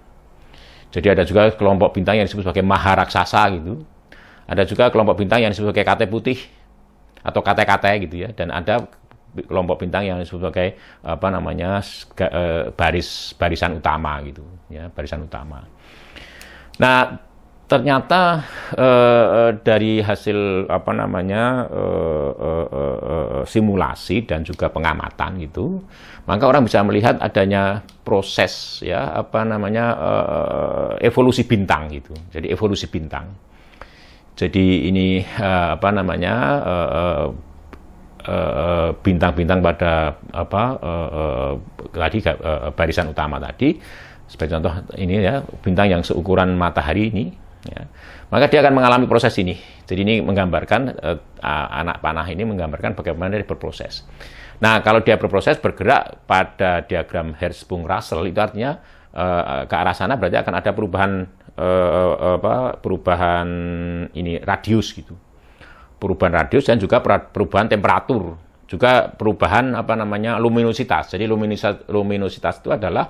Jadi ada juga kelompok bintang yang disebut sebagai maharaksasa gitu. Ada juga kelompok bintang yang disebut sebagai kate putih atau kate-kate gitu ya. Dan ada kelompok bintang yang disebut sebagai apa namanya, barisan utama gitu ya, barisan utama. Nah, ternyata dari hasil apa namanya simulasi dan juga pengamatan gitu, maka orang bisa melihat adanya proses ya apa namanya evolusi bintang gitu. Jadi evolusi bintang. Jadi ini apa namanya bintang-bintang pada apa tadi barisan utama tadi, sebagai contoh ini ya, bintang yang seukuran matahari ini ya, maka dia akan mengalami proses ini. Jadi ini menggambarkan anak panah ini menggambarkan bagaimana dia berproses. Nah, kalau dia berproses bergerak pada diagram Hertzsprung-Russell, itu artinya ke arah sana berarti akan ada perubahan ini radius gitu. Perubahan radius dan juga perubahan temperatur, juga perubahan apa namanya luminositas. Jadi luminositas itu adalah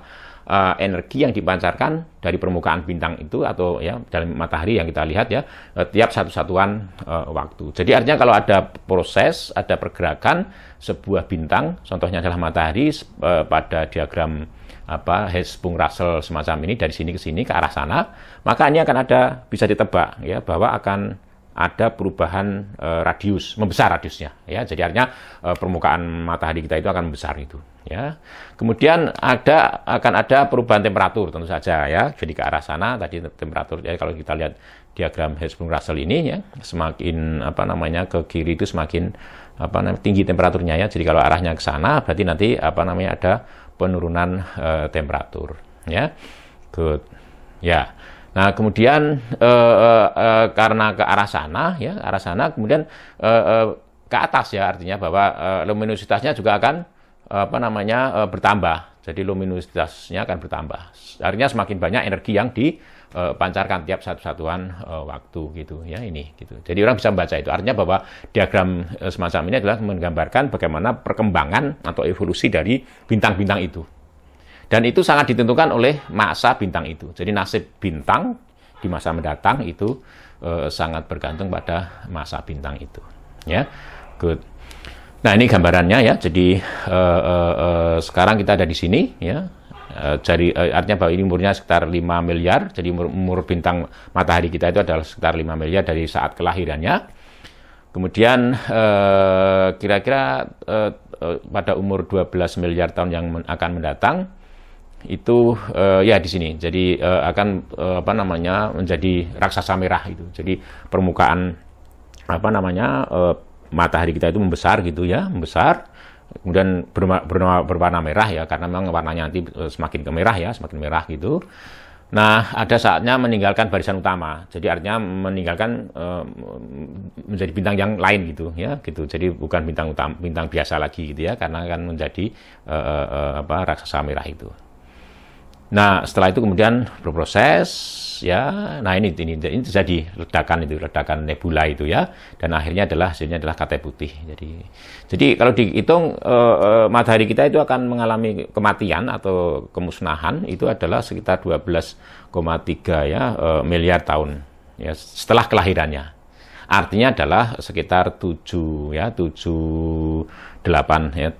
energi yang dipancarkan dari permukaan bintang itu, atau ya dalam matahari yang kita lihat ya, tiap satu satuan waktu. Jadi artinya kalau ada proses, ada pergerakan sebuah bintang, contohnya adalah matahari pada diagram apa Hertzsprung-Russell semacam ini, dari sini ke sini ke arah sana, maka ini akan ada, bisa ditebak ya, bahwa akan ada perubahan radius, membesar radiusnya ya. Jadi artinya permukaan matahari kita itu akan besar itu ya. Kemudian akan ada perubahan temperatur tentu saja ya. Jadi ke arah sana tadi temperatur ya, kalau kita lihat diagram Hertzsprung-Russell ini ya, semakin apa namanya ke kiri itu semakin apa namanya tinggi temperaturnya ya. Jadi kalau arahnya ke sana berarti nanti apa namanya ada penurunan temperatur ya. Good. Ya. Nah, kemudian karena ke arah sana ya, arah sana kemudian ke atas ya, artinya bahwa luminositasnya juga akan apa namanya bertambah. Jadi luminositasnya akan bertambah. Artinya semakin banyak energi yang dipancarkan tiap satu satuan waktu gitu ya, ini gitu. Jadi orang bisa membaca itu. Artinya bahwa diagram semacam ini adalah menggambarkan bagaimana perkembangan atau evolusi dari bintang-bintang itu. Dan itu sangat ditentukan oleh massa bintang itu. Jadi nasib bintang di masa mendatang itu sangat bergantung pada massa bintang itu. Ya, good. Nah, ini gambarannya ya. Jadi sekarang kita ada di sini ya. Jadi artinya bahwa ini umurnya sekitar 5 miliar. Jadi umur bintang matahari kita itu adalah sekitar 5 miliar dari saat kelahirannya. Kemudian kira-kira pada umur 12 miliar tahun yang akan mendatang itu ya di sini. Jadi akan apa namanya menjadi raksasa merah itu. Jadi permukaan apa namanya matahari kita itu membesar gitu ya, membesar. Kemudian berwarna merah ya, karena memang warnanya nanti semakin ke merah ya, semakin merah gitu. Nah, ada saatnya meninggalkan barisan utama. Jadi artinya meninggalkan menjadi bintang yang lain gitu ya, gitu. Jadi bukan bintang utama, bintang biasa lagi gitu ya, karena akan menjadi apa raksasa merah itu. Nah, setelah itu kemudian berproses ya. Nah, ini terjadi ledakan nebula itu ya. Dan akhirnya hasilnya adalah kate putih. Jadi kalau dihitung matahari kita itu akan mengalami kematian atau kemusnahan itu adalah sekitar 12,3 ya miliar tahun ya setelah kelahirannya. Artinya adalah sekitar 7 8 ya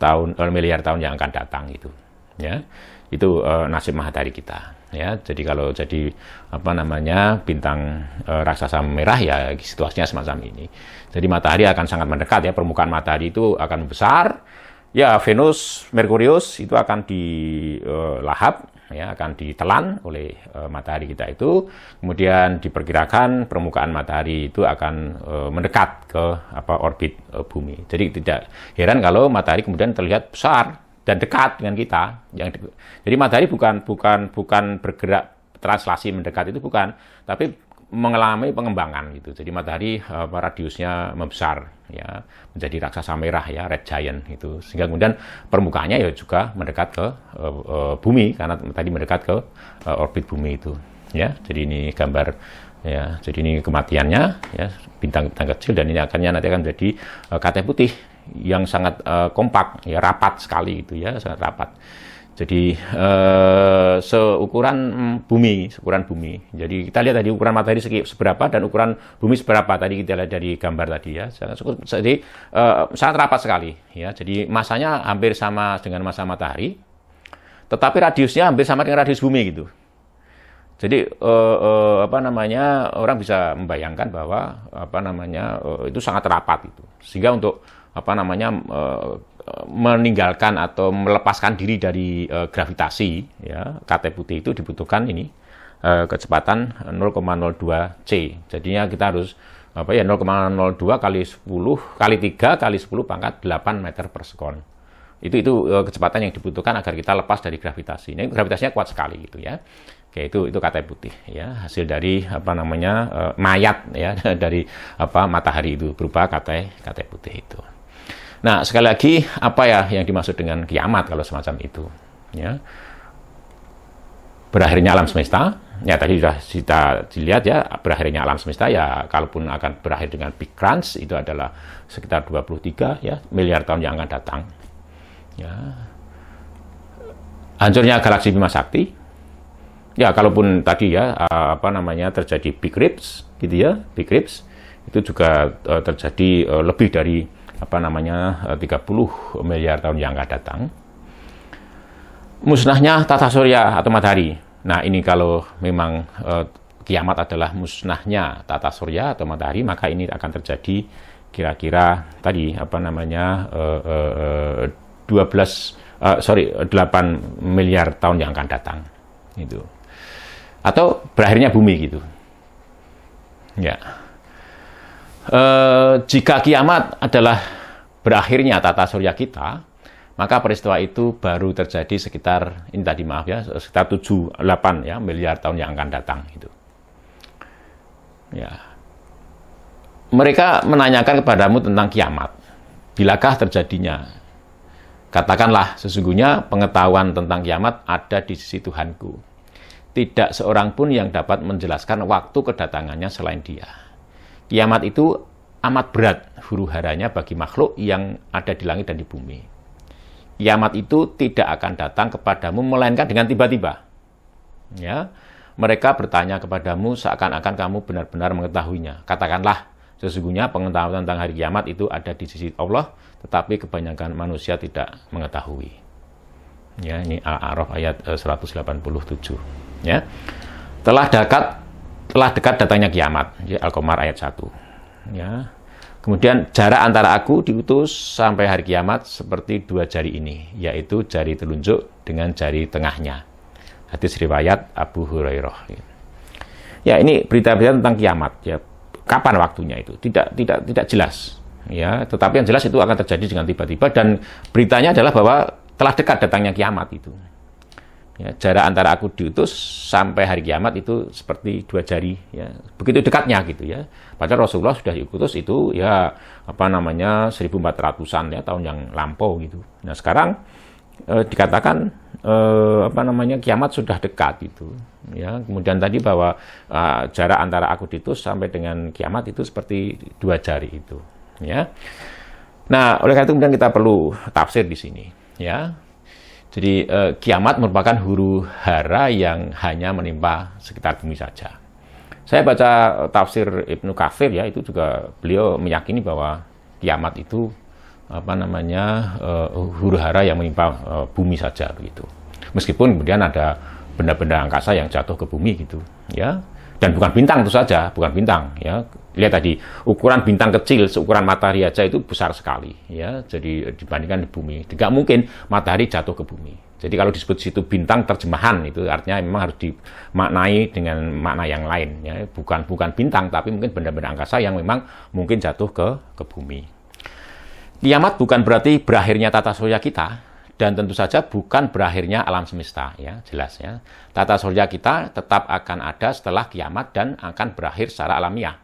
miliar tahun yang akan datang itu. Ya. Itu nasib matahari kita ya. Jadi kalau jadi apa namanya bintang raksasa merah ya situasinya semacam ini. Jadi matahari akan sangat mendekat ya, permukaan matahari itu akan besar ya. Venus, Merkurius itu akan dilahap ya, akan ditelan oleh matahari kita itu. Kemudian diperkirakan permukaan matahari itu akan mendekat ke orbit bumi. Jadi tidak heran kalau matahari kemudian terlihat besar dan dekat dengan kita. Jadi matahari bukan bergerak translasi mendekat itu bukan, tapi mengalami pengembangan gitu. Jadi matahari radiusnya membesar ya, menjadi raksasa merah ya, red giant itu. Sehingga kemudian permukaannya ya juga mendekat ke bumi karena tadi mendekat ke orbit bumi itu ya. Jadi ini gambar ya. Jadi ini kematiannya ya, bintang-bintang kecil, dan ini nanti akan menjadi katai putih yang sangat kompak ya, rapat sekali gitu ya, sangat rapat. Jadi seukuran bumi. Jadi kita lihat tadi ukuran matahari seberapa dan ukuran bumi seberapa tadi kita lihat dari gambar tadi ya. Jadi sangat rapat sekali ya. Jadi masanya hampir sama dengan massa matahari, tetapi radiusnya hampir sama dengan radius bumi gitu. Jadi orang bisa membayangkan bahwa itu sangat rapat itu. Sehingga untuk meninggalkan atau melepaskan diri dari gravitasi ya, katai putih itu dibutuhkan ini kecepatan 0,02 C. Jadinya kita harus 0,02 kali 10 kali 3 kali 10 pangkat 8 meter per sekon. Itu kecepatan yang dibutuhkan agar kita lepas dari gravitasi. Ini gravitasinya kuat sekali gitu ya. Oke, itu katai putih ya, hasil dari mayat ya dari matahari itu berupa katai putih itu. Nah, sekali lagi, apa ya yang dimaksud dengan kiamat kalau semacam itu? Ya. Berakhirnya alam semesta, ya tadi sudah kita dilihat ya, berakhirnya alam semesta ya, kalaupun akan berakhir dengan Big Crunch, itu adalah sekitar 23 ya, miliar tahun yang akan datang. Ya. Hancurnya galaksi Bima Sakti, ya kalaupun tadi ya, terjadi Big Ribs, gitu ya, Big Ribs, itu juga terjadi lebih dari 30 miliar tahun yang akan datang. Musnahnya tata surya atau matahari. Nah, ini kalau memang kiamat adalah musnahnya tata surya atau matahari, maka ini akan terjadi kira-kira tadi 8 miliar tahun yang akan datang. Itu. Atau berakhirnya bumi gitu. Ya. Jika kiamat adalah berakhirnya tata surya kita, maka peristiwa itu baru terjadi sekitar ini tadi sekitar 7-8 ya miliar tahun yang akan datang gitu. Ya. Mereka menanyakan kepadamu tentang kiamat. Bilakah terjadinya? Katakanlah, sesungguhnya pengetahuan tentang kiamat ada di sisi Tuhanku. Tidak seorang pun yang dapat menjelaskan waktu kedatangannya selain Dia. Kiamat itu amat berat huru-haranya bagi makhluk yang ada di langit dan di bumi. Kiamat itu tidak akan datang kepadamu melainkan dengan tiba-tiba. Ya, mereka bertanya kepadamu seakan-akan kamu benar-benar mengetahuinya. Katakanlah, sesungguhnya pengetahuan tentang hari kiamat itu ada di sisi Allah, tetapi kebanyakan manusia tidak mengetahui. Ya, ini Al-A'raf ayat 187. Ya, telah dekat datangnya kiamat, ya, Al-Qamar ayat 1. Ya. Kemudian jarak antara aku diutus sampai hari kiamat seperti 2 jari ini, yaitu jari telunjuk dengan jari tengahnya. Hadis riwayat Abu Hurairah. Ya, ini berita-berita tentang kiamat. Ya, kapan waktunya itu? Tidak jelas. Ya, tetapi yang jelas itu akan terjadi dengan tiba-tiba, dan beritanya adalah bahwa telah dekat datangnya kiamat itu. Ya, jarak antara aku diutus sampai hari kiamat itu seperti 2 jari, ya, begitu dekatnya gitu ya. Padahal Rasulullah sudah diutus itu ya 1400-an ya tahun yang lampau gitu. Nah, sekarang dikatakan kiamat sudah dekat itu. Ya, kemudian tadi bahwa jarak antara aku diutus sampai dengan kiamat itu seperti 2 jari itu. Ya. Nah, oleh karena itu kemudian kita perlu tafsir di sini. Ya. Jadi kiamat merupakan huru-hara yang hanya menimpa sekitar bumi saja. Saya baca tafsir Ibnu Katsir ya, itu juga beliau meyakini bahwa kiamat itu huru-hara yang menimpa bumi saja begitu. Meskipun kemudian ada benda-benda angkasa yang jatuh ke bumi gitu, ya. Dan bukan bintang itu saja, bukan bintang ya. Lihat tadi, ukuran bintang kecil seukuran matahari aja itu besar sekali ya. Jadi dibandingkan di bumi, tidak mungkin matahari jatuh ke bumi. Jadi kalau disebut situ bintang terjemahan itu artinya memang harus dimaknai dengan makna yang lain ya. Bukan bintang, tapi mungkin benda-benda angkasa yang memang mungkin jatuh ke bumi. Kiamat bukan berarti berakhirnya tata surya kita, Dan tentu saja bukan berakhirnya alam semesta, ya, jelas ya. Tata surya kita tetap akan ada setelah kiamat dan akan berakhir secara alamiah.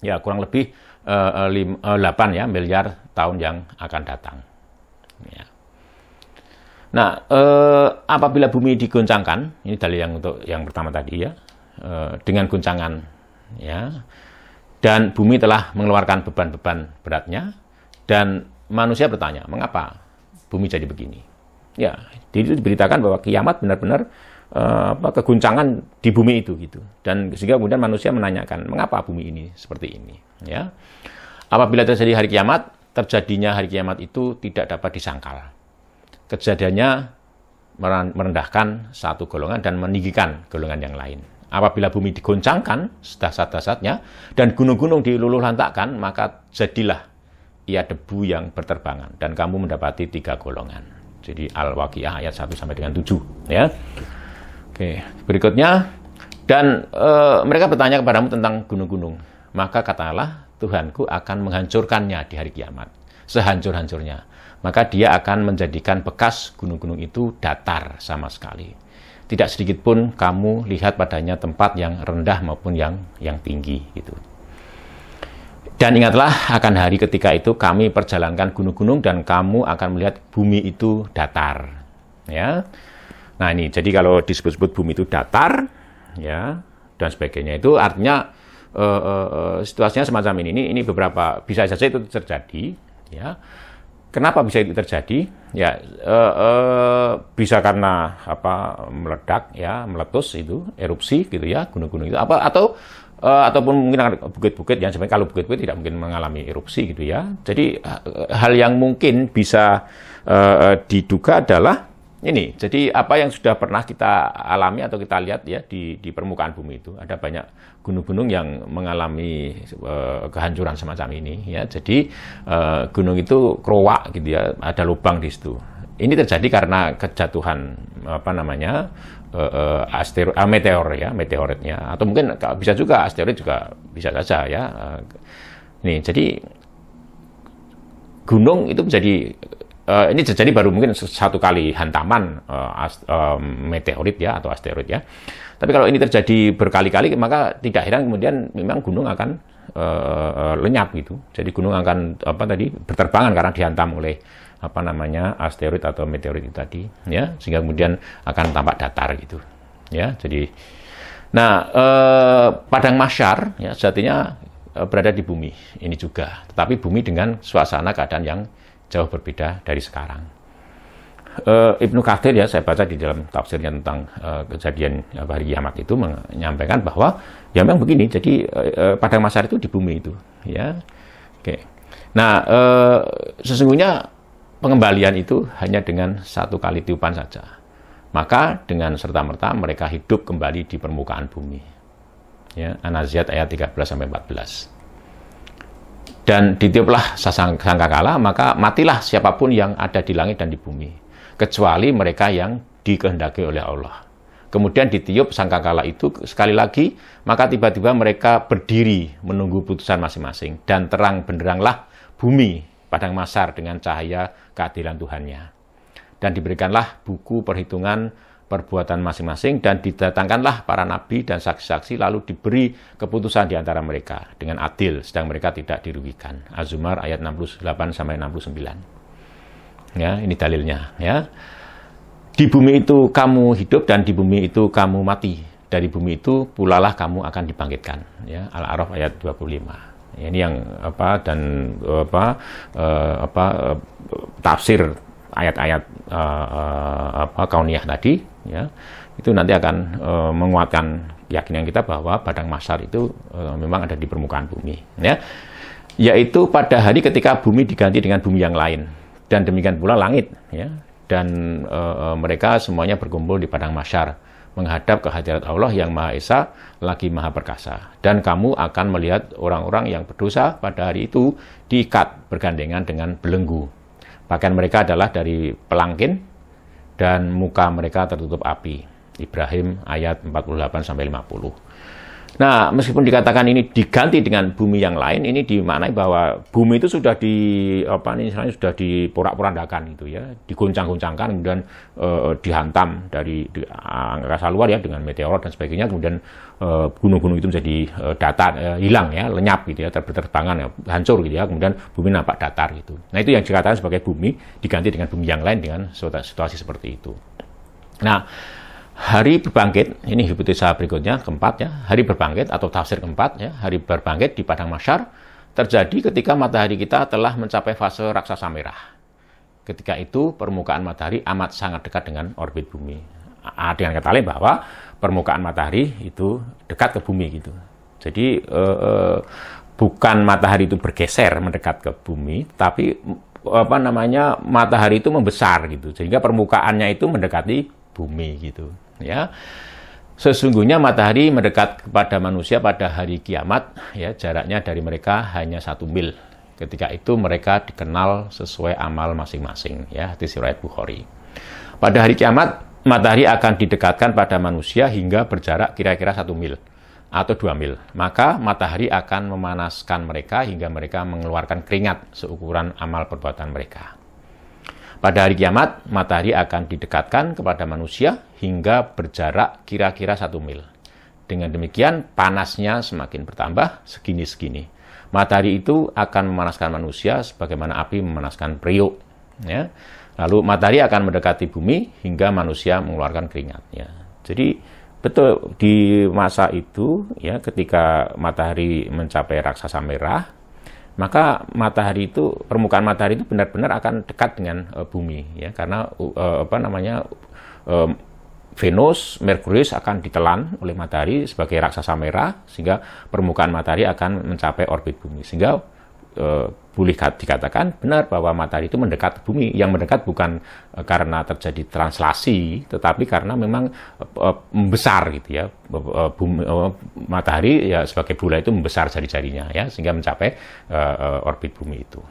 Ya, kurang lebih 8 ya miliar tahun yang akan datang. Ya. Nah, apabila bumi digoncangkan, ini dalil yang untuk yang pertama tadi ya, dengan goncangan, ya, dan bumi telah mengeluarkan beban-beban beratnya, dan manusia bertanya, mengapa bumi jadi begini? Ya, jadi itu diberitakan bahwa kiamat benar-benar keguncangan di bumi itu gitu. Dan sehingga kemudian manusia menanyakan, mengapa bumi ini seperti ini? Ya, apabila terjadi hari kiamat, terjadinya hari kiamat itu tidak dapat disangkal. Kejadiannya merendahkan satu golongan dan meninggikan golongan yang lain. Apabila bumi digoncangkan sedasat-dasatnya dan gunung-gunung diluluh lantakkan, maka jadilah ia debu yang berterbangan dan kamu mendapati 3 golongan. Jadi Al-Waqiah ayat 1 sampai dengan 7 ya. Oke, berikutnya dan mereka bertanya kepadamu tentang gunung-gunung. Maka katakanlah Tuhanku akan menghancurkannya di hari kiamat sehancur-hancurnya. Maka dia akan menjadikan bekas gunung-gunung itu datar sama sekali. Tidak sedikit pun kamu lihat padanya tempat yang rendah maupun yang tinggi gitu. Dan ingatlah akan hari ketika itu kami perjalankan gunung-gunung dan kamu akan melihat bumi itu datar. Ya. Nah ini, jadi kalau disebut-sebut bumi itu datar, ya, dan sebagainya itu artinya situasinya semacam ini beberapa bisa saja itu terjadi. Ya. Kenapa bisa itu terjadi? Ya, bisa karena meledak, ya, meletus itu, erupsi gitu ya, gunung-gunung itu ataupun mungkin bukit-bukit ya, sebenarnya kalau bukit-bukit tidak mungkin mengalami erupsi gitu ya. Jadi hal yang mungkin bisa diduga adalah ini. Jadi apa yang sudah pernah kita alami atau kita lihat ya di permukaan bumi itu ada banyak gunung-gunung yang mengalami kehancuran semacam ini ya. Jadi gunung itu kerowak gitu ya, ada lubang di situ. Ini terjadi karena kejatuhan meteor ya, meteoritnya, atau mungkin bisa juga asteroid juga bisa saja ya. Nih, jadi gunung itu menjadi ini terjadi baru mungkin satu kali hantaman meteorit ya atau asteroid ya. Tapi kalau ini terjadi berkali-kali maka tidak heran kemudian memang gunung akan lenyap gitu. Jadi gunung akan berterbangan karena dihantam oleh asteroid atau meteorit itu tadi ya, sehingga kemudian akan tampak datar gitu ya. Jadi padang mahsyar ya sejatinya berada di bumi ini juga, tetapi bumi dengan suasana keadaan yang jauh berbeda dari sekarang. Ibnu Katsir ya, saya baca di dalam tafsirnya tentang kejadian hari kiamat itu menyampaikan bahwa ya memang begini, jadi padang mahsyar itu di bumi itu ya. Oke. Nah, sesungguhnya pengembalian itu hanya dengan satu kali tiupan saja. Maka dengan serta-merta mereka hidup kembali di permukaan bumi. Ya, An-Nazi'at ayat 13-14. Dan ditiuplah sangkakala, maka matilah siapapun yang ada di langit dan di bumi, kecuali mereka yang dikehendaki oleh Allah. Kemudian ditiup sangkakala itu sekali lagi, maka tiba-tiba mereka berdiri menunggu putusan masing-masing, dan terang benderanglah bumi padang mahsyar dengan cahaya keadilan Tuhannya. Dan diberikanlah buku perhitungan perbuatan masing-masing dan didatangkanlah para nabi dan saksi-saksi lalu diberi keputusan di antara mereka dengan adil sedang mereka tidak dirugikan. Az-Zumar ayat 68 sampai 69. Ya, ini dalilnya ya. Di bumi itu kamu hidup dan di bumi itu kamu mati. Dari bumi itu pulalah kamu akan dibangkitkan. Ya, Al-A'raf ayat 25. Ini yang tafsir ayat-ayat kauniyah tadi ya, itu nanti akan menguatkan keyakinan kita bahwa padang mahsyar itu memang ada di permukaan bumi ya, yaitu pada hari ketika bumi diganti dengan bumi yang lain dan demikian pula langit ya, dan mereka semuanya berkumpul di padang mahsyar menghadap kehadirat Allah yang Maha Esa lagi Maha Perkasa. Dan kamu akan melihat orang-orang yang berdosa pada hari itu diikat bergandengan dengan belenggu. Pakaian mereka adalah dari pelangkin dan muka mereka tertutup api. Ibrahim ayat 48-50. Nah, meskipun dikatakan ini diganti dengan bumi yang lain, ini dimaknai bahwa bumi itu sudah sudah diporak-porandakan gitu ya, digoncang-goncangkan, kemudian dihantam dari angkasa luar ya dengan meteor dan sebagainya, kemudian gunung-gunung itu menjadi hilang ya, lenyap gitu ya, terberterbangan ya, hancur gitu ya, kemudian bumi nampak datar gitu. Nah, itu yang dikatakan sebagai bumi diganti dengan bumi yang lain dengan situasi seperti itu. Nah, hari berbangkit, ini hipotesa berikutnya, keempat ya, hari berbangkit atau tafsir keempat ya, hari berbangkit di padang mahsyar terjadi ketika matahari kita telah mencapai fase raksasa merah. Ketika itu permukaan matahari amat sangat dekat dengan orbit bumi. Dengan kata lain bahwa permukaan matahari itu dekat ke bumi gitu. Jadi bukan matahari itu bergeser mendekat ke bumi, tapi matahari itu membesar gitu, sehingga permukaannya itu mendekati bumi gitu. Ya, sesungguhnya matahari mendekat kepada manusia pada hari kiamat, ya jaraknya dari mereka hanya 1 mil. Ketika itu mereka dikenal sesuai amal masing-masing, ya hadis riwayat Bukhari. Pada hari kiamat, matahari akan didekatkan pada manusia hingga berjarak kira-kira 1 mil atau 2 mil. Maka matahari akan memanaskan mereka hingga mereka mengeluarkan keringat seukuran amal perbuatan mereka. Pada hari kiamat, matahari akan didekatkan kepada manusia hingga berjarak kira-kira 1 mil. Dengan demikian, panasnya semakin bertambah segini-segini. Matahari itu akan memanaskan manusia sebagaimana api memanaskan periuk. Ya. Lalu matahari akan mendekati bumi hingga manusia mengeluarkan keringat. Ya. Jadi betul di masa itu, ya ketika matahari mencapai raksasa merah, maka permukaan matahari itu benar-benar akan dekat dengan bumi ya, karena Venus, Merkurius akan ditelan oleh matahari sebagai raksasa merah, sehingga permukaan matahari akan mencapai orbit bumi, sehingga boleh dikatakan benar bahwa matahari itu mendekat ke bumi. Yang mendekat bukan karena terjadi translasi, tetapi karena memang membesar gitu ya. Matahari ya sebagai bola itu membesar jari-jarinya ya, sehingga mencapai orbit bumi itu.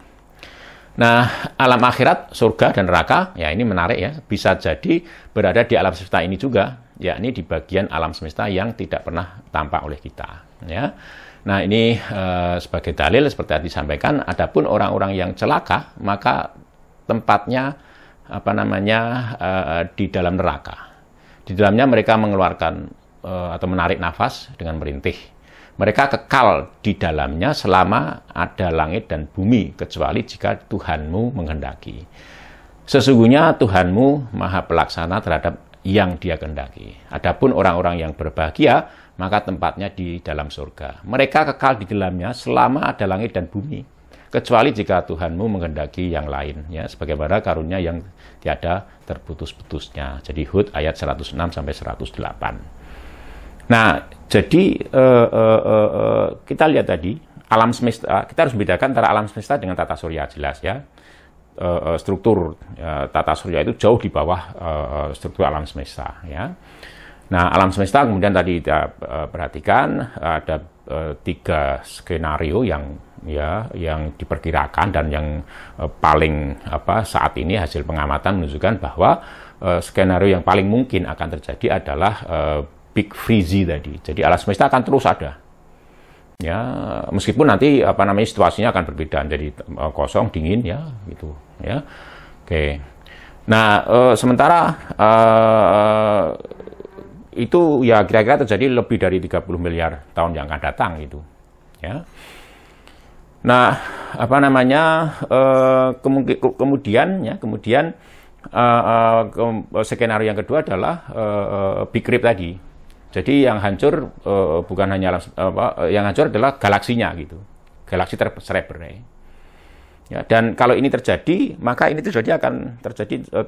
Nah, alam akhirat, surga dan neraka, ya ini menarik ya, bisa jadi berada di alam semesta ini juga, yakni di bagian alam semesta yang tidak pernah tampak oleh kita ya. Nah, ini sebagai dalil seperti tadi disampaikan, adapun orang-orang yang celaka, maka tempatnya di dalam neraka. Di dalamnya mereka mengeluarkan atau menarik nafas dengan merintih. Mereka kekal di dalamnya selama ada langit dan bumi, kecuali jika Tuhanmu menghendaki. Sesungguhnya Tuhanmu maha pelaksana terhadap yang Dia kehendaki. Adapun orang-orang yang berbahagia, maka tempatnya di dalam surga. Mereka kekal di dalamnya selama ada langit dan bumi, kecuali jika Tuhanmu menghendaki yang lain, ya, sebagaimana karunia yang tiada terputus-putusnya. Jadi Hud ayat 106 sampai 108. Nah, jadi kita lihat tadi alam semesta. Kita harus membedakan antara alam semesta dengan tata surya, jelas ya. Struktur tata surya itu jauh di bawah struktur alam semesta, ya. Nah, alam semesta kemudian tadi kita perhatikan ada 3 skenario yang diperkirakan dan yang paling saat ini hasil pengamatan menunjukkan bahwa skenario yang paling mungkin akan terjadi adalah Big Freeze tadi. Jadi alam semesta akan terus ada. Ya, meskipun nanti situasinya akan berbeda, jadi kosong, dingin ya, gitu ya. Oke. Nah, sementara itu ya kira-kira terjadi lebih dari 30 miliar tahun yang akan datang gitu ya. Nah, kemudian skenario yang kedua adalah Big Rip tadi. Jadi yang hancur bukan hanya yang hancur adalah galaksinya gitu. Galaksi tercerai-berai. Ya, dan kalau ini terjadi, maka ini akan terjadi 30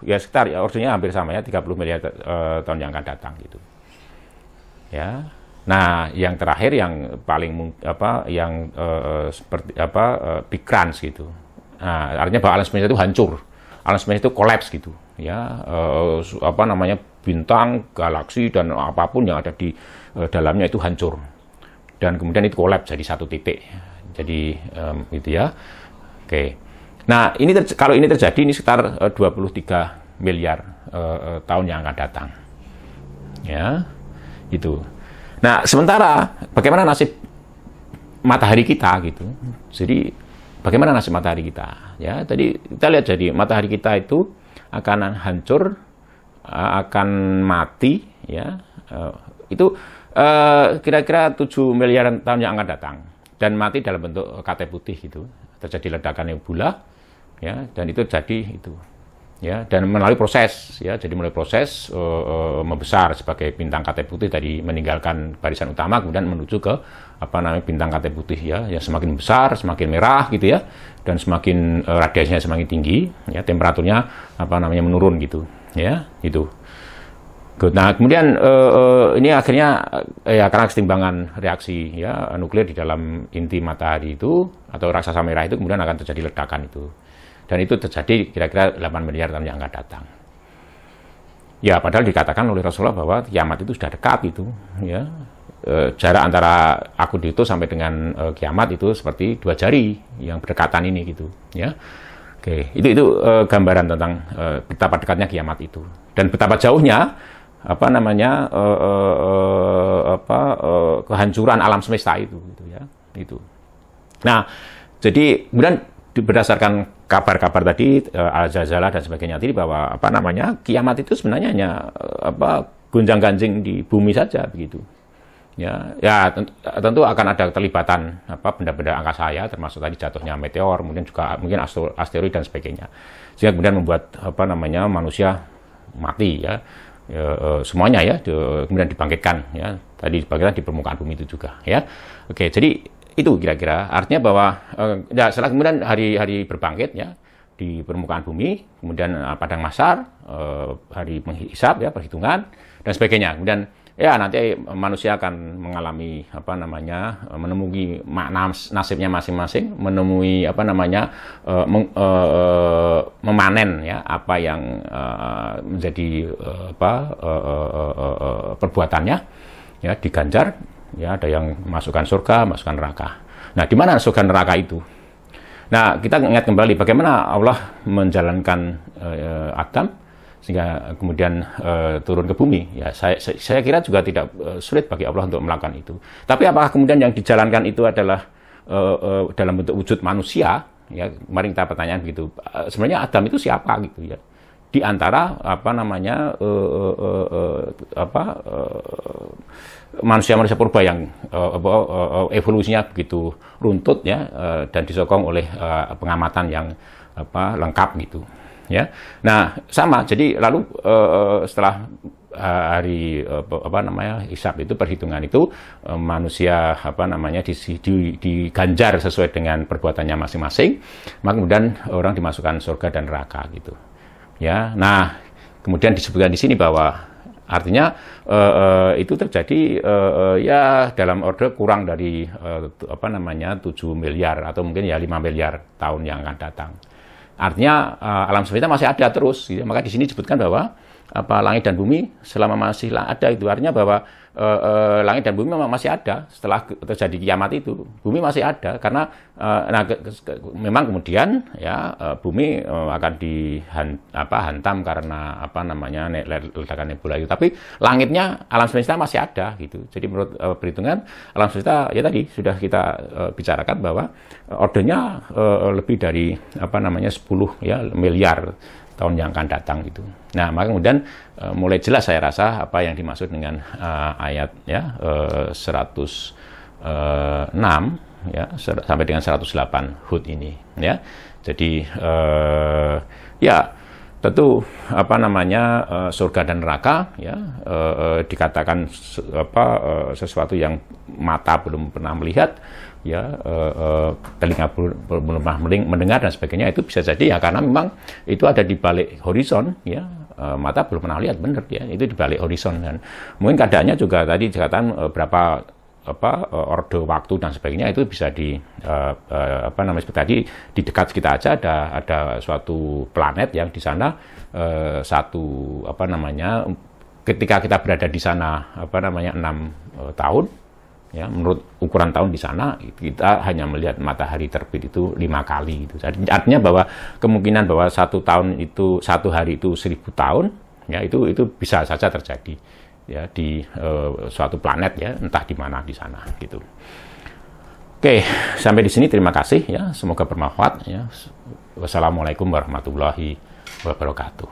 ya sekitar ya ordernya hampir sama ya 30 miliar tahun yang akan datang gitu. Ya. Nah, yang terakhir yang paling Big Crunch gitu. Nah, artinya bahwa alam semesta itu hancur. Alam semesta itu kolaps gitu, ya. Bintang, galaksi dan apapun yang ada di dalamnya itu hancur. Dan kemudian itu kolaps jadi satu titik. Jadi gitu ya. Oke. Nah, kalau ini terjadi, ini sekitar 23 miliar tahun yang akan datang. Ya, itu. Nah, sementara bagaimana nasib matahari kita gitu. Jadi bagaimana nasib matahari kita? Ya, tadi kita lihat jadi matahari kita itu akan hancur, akan mati, ya. Itu kira-kira 7 miliar tahun yang akan datang dan mati dalam bentuk katai putih gitu. Terjadi ledakan nebula, ya, dan itu jadi itu. Ya, dan melalui proses, ya, jadi mulai proses membesar sebagai bintang katai putih tadi, meninggalkan barisan utama kemudian menuju ke bintang katai putih, ya, yang semakin besar, semakin merah gitu ya, dan semakin radiasinya semakin tinggi, ya, temperaturnya menurun gitu, ya, itu. Good. Nah, kemudian ini akhirnya ya karena kesetimbangan reaksi, ya, nuklir di dalam inti matahari itu atau raksasa merah itu kemudian akan terjadi ledakan itu. Dan itu terjadi kira-kira 8 miliar tahun yang akan datang. Ya, padahal dikatakan oleh Rasulullah bahwa kiamat itu sudah dekat itu, ya. Jarak antara aku itu sampai dengan kiamat itu seperti 2 jari yang berdekatan ini gitu, ya. Oke, itu gambaran tentang betapa dekatnya kiamat itu dan betapa jauhnya kehancuran alam semesta itu gitu, ya. Itu. Nah, jadi kemudian berdasarkan kabar-kabar tadi Al-Zalzalah dan sebagainya tadi bahwa kiamat itu sebenarnya hanya gonjang-ganjing di bumi saja begitu. Ya, tentu akan ada keterlibatan benda-benda angkasa ya, termasuk tadi jatuhnya meteor, kemudian juga mungkin asteroid dan sebagainya. Sehingga kemudian membuat manusia mati ya. Semuanya ya kemudian dibangkitkan ya. Tadi dibangkitkan di permukaan bumi itu juga ya. Oke, jadi itu kira-kira artinya bahwa ya setelah kemudian hari berbangkit ya di permukaan bumi, kemudian padang mahsyar, hari menghisab ya, perhitungan dan sebagainya. Kemudian ya nanti manusia akan mengalami menemui makna nasibnya masing-masing, menemui memanen ya apa yang menjadi perbuatannya ya, diganjar. Ya, ada yang masukkan surga, masukkan neraka. Nah, di mana surga neraka itu? Nah, kita ingat kembali bagaimana Allah menjalankan Adam sehingga kemudian turun ke bumi. Ya, saya kira juga tidak sulit bagi Allah untuk melakukan itu. Tapi apakah kemudian yang dijalankan itu adalah dalam bentuk wujud manusia? Ya, kemarin kita pertanyaan begitu. Sebenarnya Adam itu siapa gitu ya? Di antara manusia-manusia purba yang evolusinya begitu runtut ya, dan disokong oleh pengamatan yang lengkap gitu ya. Nah, sama jadi lalu setelah hari hisab itu, perhitungan itu, manusia diganjar sesuai dengan perbuatannya masing-masing, maka kemudian orang dimasukkan surga dan neraka gitu ya. Nah, kemudian disebutkan di sini bahwa artinya itu terjadi ya dalam orde kurang dari 7 miliar atau mungkin ya 5 miliar tahun yang akan datang. Artinya alam semesta masih ada terus gitu. Maka di sini disebutkan bahwa langit dan bumi selama masih ada itu artinya bahwa langit dan bumi memang masih ada setelah terjadi kiamat itu. Bumi masih ada karena memang kemudian ya bumi akan dihantam karena ledakan nebula itu. Tapi langitnya alam semesta masih ada gitu. Jadi menurut perhitungan alam semesta ya tadi sudah kita bicarakan bahwa ordenya lebih dari 10 ya miliar tahun yang akan datang gitu. Nah, maka kemudian mulai jelas saya rasa apa yang dimaksud dengan ayat ya 106 ya sampai dengan 108 Hud ini ya. Jadi ya tentu surga dan neraka ya dikatakan sesuatu yang mata belum pernah melihat ya, telinga belum pernah mendengar dan sebagainya, itu bisa jadi ya karena memang itu ada di balik horizon ya, mata belum pernah lihat benar ya, itu di balik horizon. Dan mungkin keadaannya juga tadi dikatakan berapa orde waktu dan sebagainya itu bisa seperti tadi di dekat kita aja ada suatu planet yang di sana ketika kita berada di sana 6 tahun ya, menurut ukuran tahun di sana kita hanya melihat matahari terbit itu 5 kali gitu. Artinya bahwa kemungkinan bahwa 1 hari itu 1000 tahun ya, itu bisa saja terjadi ya di suatu planet ya, entah di mana di sana gitu. Oke, sampai di sini terima kasih ya, semoga bermanfaat ya. Wassalamualaikum warahmatullahi wabarakatuh.